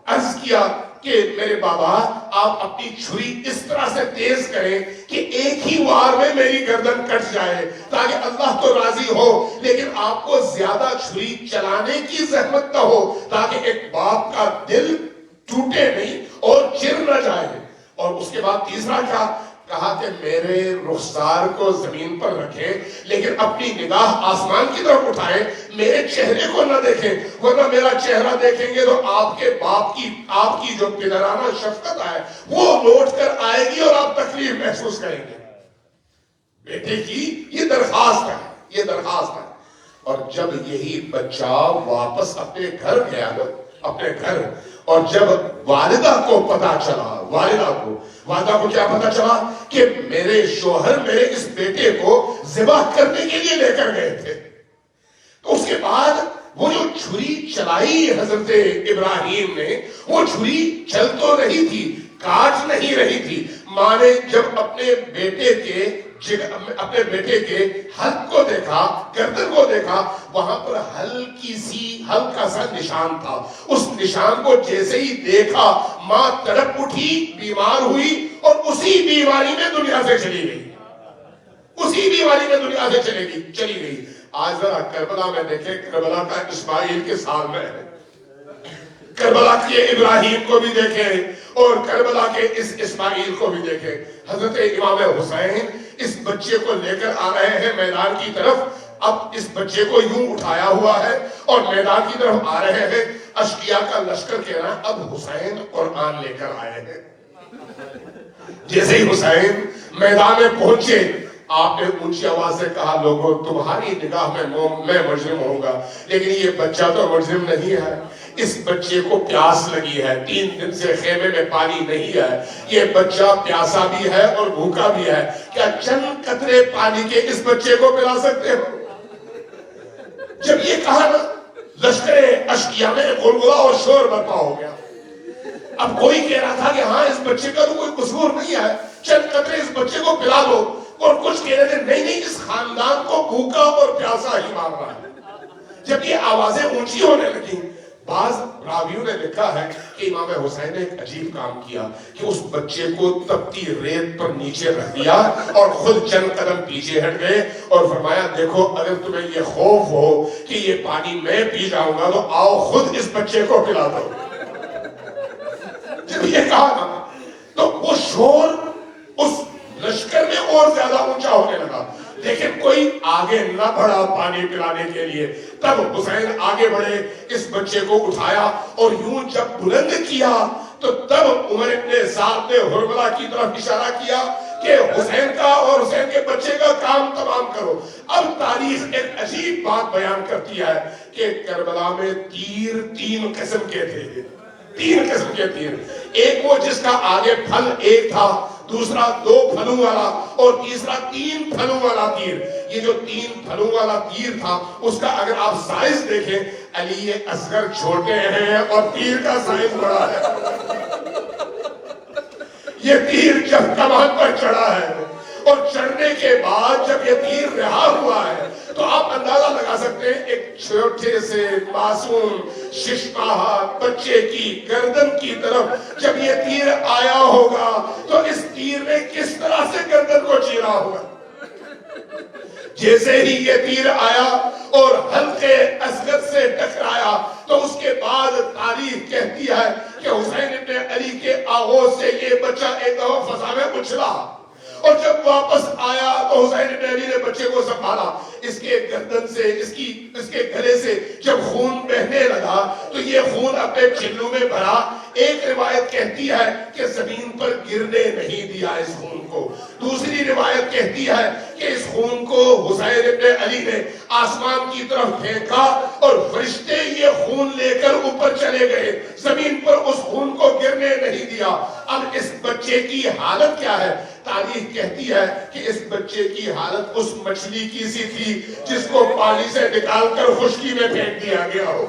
[SPEAKER 1] عرض کیا کہ میرے بابا آپ اپنی چھری اس طرح سے تیز کریں کہ ایک ہی وار میں میری گردن کٹ جائے تاکہ اللہ تو راضی ہو, لیکن آپ کو زیادہ چھری چلانے کی زحمت نہ ہو تاکہ ایک باپ کا دل ٹوٹے نہیں اور چر نہ جائے. اور اس کے بعد تیسرا کیا کہا کہ میرے رخسار کو زمین پر رکھیں لیکن اپنی نگاہ آسمان کی طرف اٹھائیں, میرے چہرے کو نہ دیکھیں, ورنہ میرا چہرہ دیکھیں گے تو آپ کے باپ کی, آپ کی جو پدرانہ شفقت ہے وہ لوٹ کر آئے گی اور آپ تکلیف محسوس کریں گے. بیٹے کی یہ درخواست ہے, یہ درخواست ہے. اور جب یہی بچہ واپس اپنے گھر گیا نا, اپنے گھر, اور جب والدہ کو پتا چلا, والدہ کو کیا پتا چلا کہ میرے شوہر میرے اس بیٹے کو ذبح کرنے کے لیے لے کر گئے تھے, تو اس کے بعد وہ جو چھری چلائی حضرت ابراہیم نے, وہ چھری چل تو رہی تھی, کاٹ نہیں رہی تھی. ماں نے جب اپنے بیٹے کے حلق کو دیکھا, گردن کو دیکھا, وہاں پر ہلکا سا نشان تھا. اس نشان کو جیسے ہی دیکھا ماں تڑپ اٹھی, بیمار ہوئی اور اسی بیماری میں دنیا سے چلی گئی, اسی بیماری میں دنیا سے چلی گئی. آج ذرا کربلا میں دیکھیں, کربلا کا اسماعیل کے سال میں ہے, کربلا کے ابراہیم کو بھی دیکھیں اور کربلا کے اس اسماعیل کو بھی دیکھیں. حضرت امام حسین اس بچے کو لے کر آ رہے ہیں میدان کی طرف. اب اس بچے کو یوں اٹھایا ہوا ہے اور میدان کی طرف آ رہے ہیں. اشقیاء کا لشکر کہہ رہا ہے اب حسین قرآن لے کر آئے ہیں. جیسے ہی حسین میدان میں پہنچے آپ نے اونچی آواز سے کہا لوگوں تمہاری نگاہ میں مجرم ہوں گا لیکن یہ بچہ تو مجرم نہیں ہے. اس بچے کو پیاس لگی ہے, 3 دن سے خیمے میں پانی نہیں ہے, یہ بچہ پیاسا بھی ہے اور بھوکا بھی ہے. کیا چند قطرے پانی کے اس بچے کو پلا سکتے ہو؟ جب یہ کہا نا لشکر اشقیاء میں غلغلہ اور شور برپا ہو گیا. اب کوئی کہہ رہا تھا کہ ہاں اس بچے کا تو کوئی قصور نہیں ہے, چند قطرے اس بچے کو پلا دو, اور کچھ کہہ رہے تھے نہیں اس خاندان کو بھوکا اور پیاسا ہی مار رہا ہے. جب یہ آوازیں اونچی ہونے لگی بعض راویوں نے لکھا ہے کہ امام حسین نے ایک عجیب کام کیا کہ اس بچے کو تپتی ریت پر نیچے رکھ دیا اور خود چند قدم پیچھے ہٹ گئے اور فرمایا دیکھو اگر تمہیں یہ خوف ہو کہ یہ پانی میں پی جاؤں گا تو آؤ خود اس بچے کو پلا دو. جب یہ کہا نا تو وہ شور اس لشکر میں اور زیادہ اونچا ہونے لگا لیکن کوئی آگے نہ بڑھا پانی پلانے کے لیے. تب حسین آگے بڑھے, اس بچے کو اٹھایا اور یوں جب بلند کیا تو تب عمر ابن سعد نے حرملہ کی طرف اشارہ کیا کہ حسین کا اور حسین کے بچے کا کام تمام کرو. اب تاریخ ایک عجیب بات بیان کرتی ہے کہ کربلا میں تیر 3 قسم کے تھے. 3 قسم کے تیر, ایک وہ جس کا آگے پھل ایک تھا, دوسرا 2 پھلوں والا اور تیسرا 3 پھلوں والا تیر. یہ جو 3 پھلوں والا تیر تھا اس کا اگر آپ سائز دیکھیں علی اصغر چھوٹے ہیں اور تیر کا سائز بڑا ہے. یہ تیر جب کمان پر چڑھا ہے اور چڑھنے کے بعد جب یہ تیر رہا ہوا ہے تو آپ اندازہ لگا سکتے ہیں ایک چھوٹے سے معصوم ششماہا بچے کی گردن کی طرف جب یہ تیر آیا ہوگا تو اس تیر نے کس طرح سے گردن کو چیرا ہوگا. جیسے ہی یہ تیر آیا اور حلقے اصغر سے ٹکرایا تو اس کے بعد تاریخ کہتی ہے کہ حسین ابن علی کے آغوش سے یہ بچہ ایک دفعہ فضا میں اچھلا اور جب واپس آیا تو حسین ابن علی نے بچے کو سنبھالا. اس کے گردن سے اس کے گلے سے جب خون بہنے لگا تو یہ خون اپنے چلوں میں بھرا. ایک روایت کہتی ہے کہ زمین پر گرنے نہیں دیا اس خون کو. دوسری روایت کہتی ہے کہ اس خون کو حسین ابن علی نے آسمان کی طرف پھینکا اور فرشتے یہ خون لے کر اوپر چلے گئے, زمین پر اس خون کو گرنے نہیں دیا. اب اس بچے کی حالت کیا ہے؟ تاریخ کہتی ہے کہ اس بچے کی حالت اس مچھلی کی سی تھی جس کو پانی سے نکال کر خشکی میں پھینک دیا گیا ہو.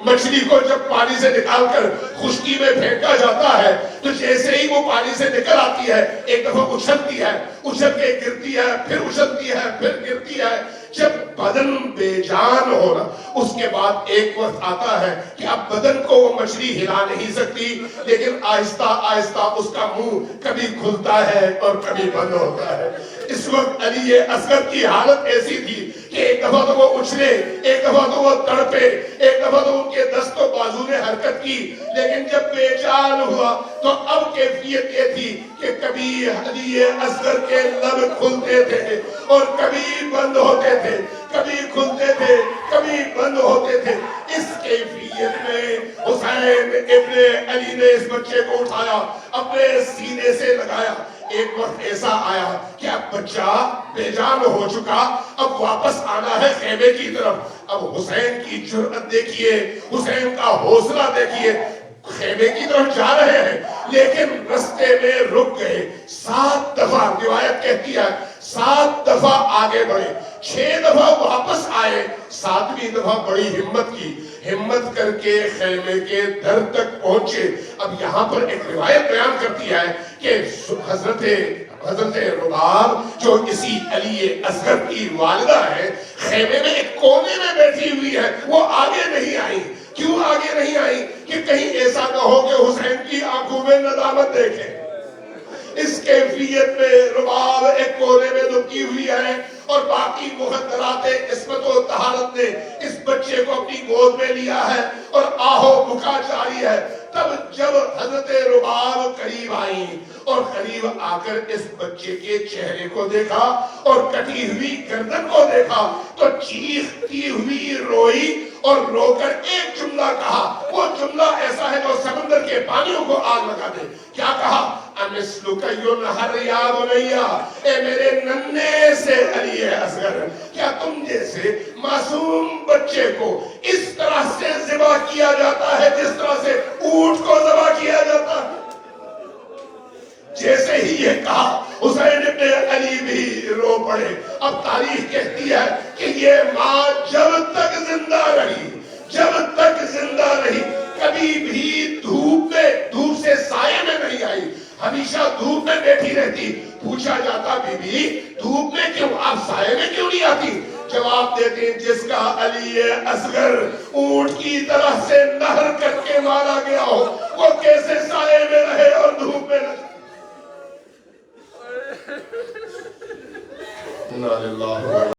[SPEAKER 1] مچھلی کو جب پانی سے نکال کر خشکی میں پھینکا جاتا ہے تو جیسے ہی وہ پانی سے نکل آتی ہے ایک دفعہ اچھلتی ہے, اچھل کے گرتی ہے, پھر اچھلتی ہے, پھر گرتی ہے. جب بدن بے جان ہونا اس کے بعد ایک وقت آتا ہے کہ اب بدن کو وہ مچھلی ہلا نہیں سکتی لیکن آہستہ آہستہ اس کا منہ کبھی کھلتا ہے اور کبھی بند ہوتا ہے. اس وقت علی اصغر کی حالت ایسی تھی کہ ایک دفعہ تو وہ اچھلے, ایک دفعہ تو وہ تڑپے, ایک دفعہ تو ان کے دست و بازو نے حرکت کی, لیکن جب بے جان ہوا تو اب کیفیت یہ تھی کہ کبھی علی اصغر کے لب کھلتے تھے اور کبھی بند ہوتے تھے, کبھی کھلتے تھے کبھی بند ہوتے تھے. اس کیفیت میں حسین ابن علی نے اس بچے کو اٹھایا, اپنے سینے سے لگایا. ایک وقت ایسا آیا کہ اب بچہ بے جان ہو چکا, اب واپس آنا ہے خیمے کی طرف. اب حسین کی جرأت دیکھیے, حسین کا حوصلہ دیکھیے. خیمے کی طرف جا رہے ہیں لیکن رستے میں رک گئے. 7 دفعہ روایت کہتی ہے 7 دفعہ آگے بڑھے, 6 دفعہ واپس آئے, 7ویں دفعہ بڑی ہمت کر کے خیمے کے در تک پہنچے. اب یہاں پر ایک روایت بیان کرتی ہے کہ حضرت رباب جو اسی علی اصغر کی والدہ ہے خیمے میں ایک کونے میں بیٹھی ہوئی ہے, وہ آگے نہیں آئی. کیوں آگے نہیں آئی؟ کہ کہیں ایسا نہ ہو کہ حسین کی آنکھوں میں ندامت دیکھیں. اس کیفیت میں رباب ایک کونے میں دبکی ہوئی ہے اور باقی مخدرات عصمت و طہارت نے اس بچے کو اپنی گود میں لیا ہے اور آہو بکا جاری ہے، تب جب حضرت رباب قریب آئیں اور قریب آ کر اس بچے کے چہرے کو دیکھا اور کٹی ہوئی گردن کو دیکھا تو چیختی ہوئی روئی اور رو کر ایک جملہ کہا، وہ جملہ ایسا ہے جو سمندر کے پانیوں کو آگ لگا دے۔ کیا کہا؟ امثلک ینہر یا بنیا، اے میرے ننھے سے علی اصغر، کیا تم جیسے معصوم بچے کو اس طرح سے ذبح کیا جاتا ہے جس طرح سے اونٹ کو ذبح کیا جاتا ہے؟ جیسے ہی یہ کہا حسین ابن علی بھی رو پڑے۔ اب تاریخ کہتی ہے کہ یہ ماں جب تک زندہ رہی کبھی بھی دھوپ سے سائے میں نہیں آئی، ہمیشہ دھوپ میں بیٹھی رہتی۔ پوچھا جاتا بی بی دھوپ میں کیوں، آپ سائے میں کیوں نہیں آتی؟ جواب دیتے ہیں جس کا علی اصغر اونٹ کی طرح سے نہر کر کے مارا گیا ہو، وہ کیسے سائے میں رہے اور دھوپ میں رہے؟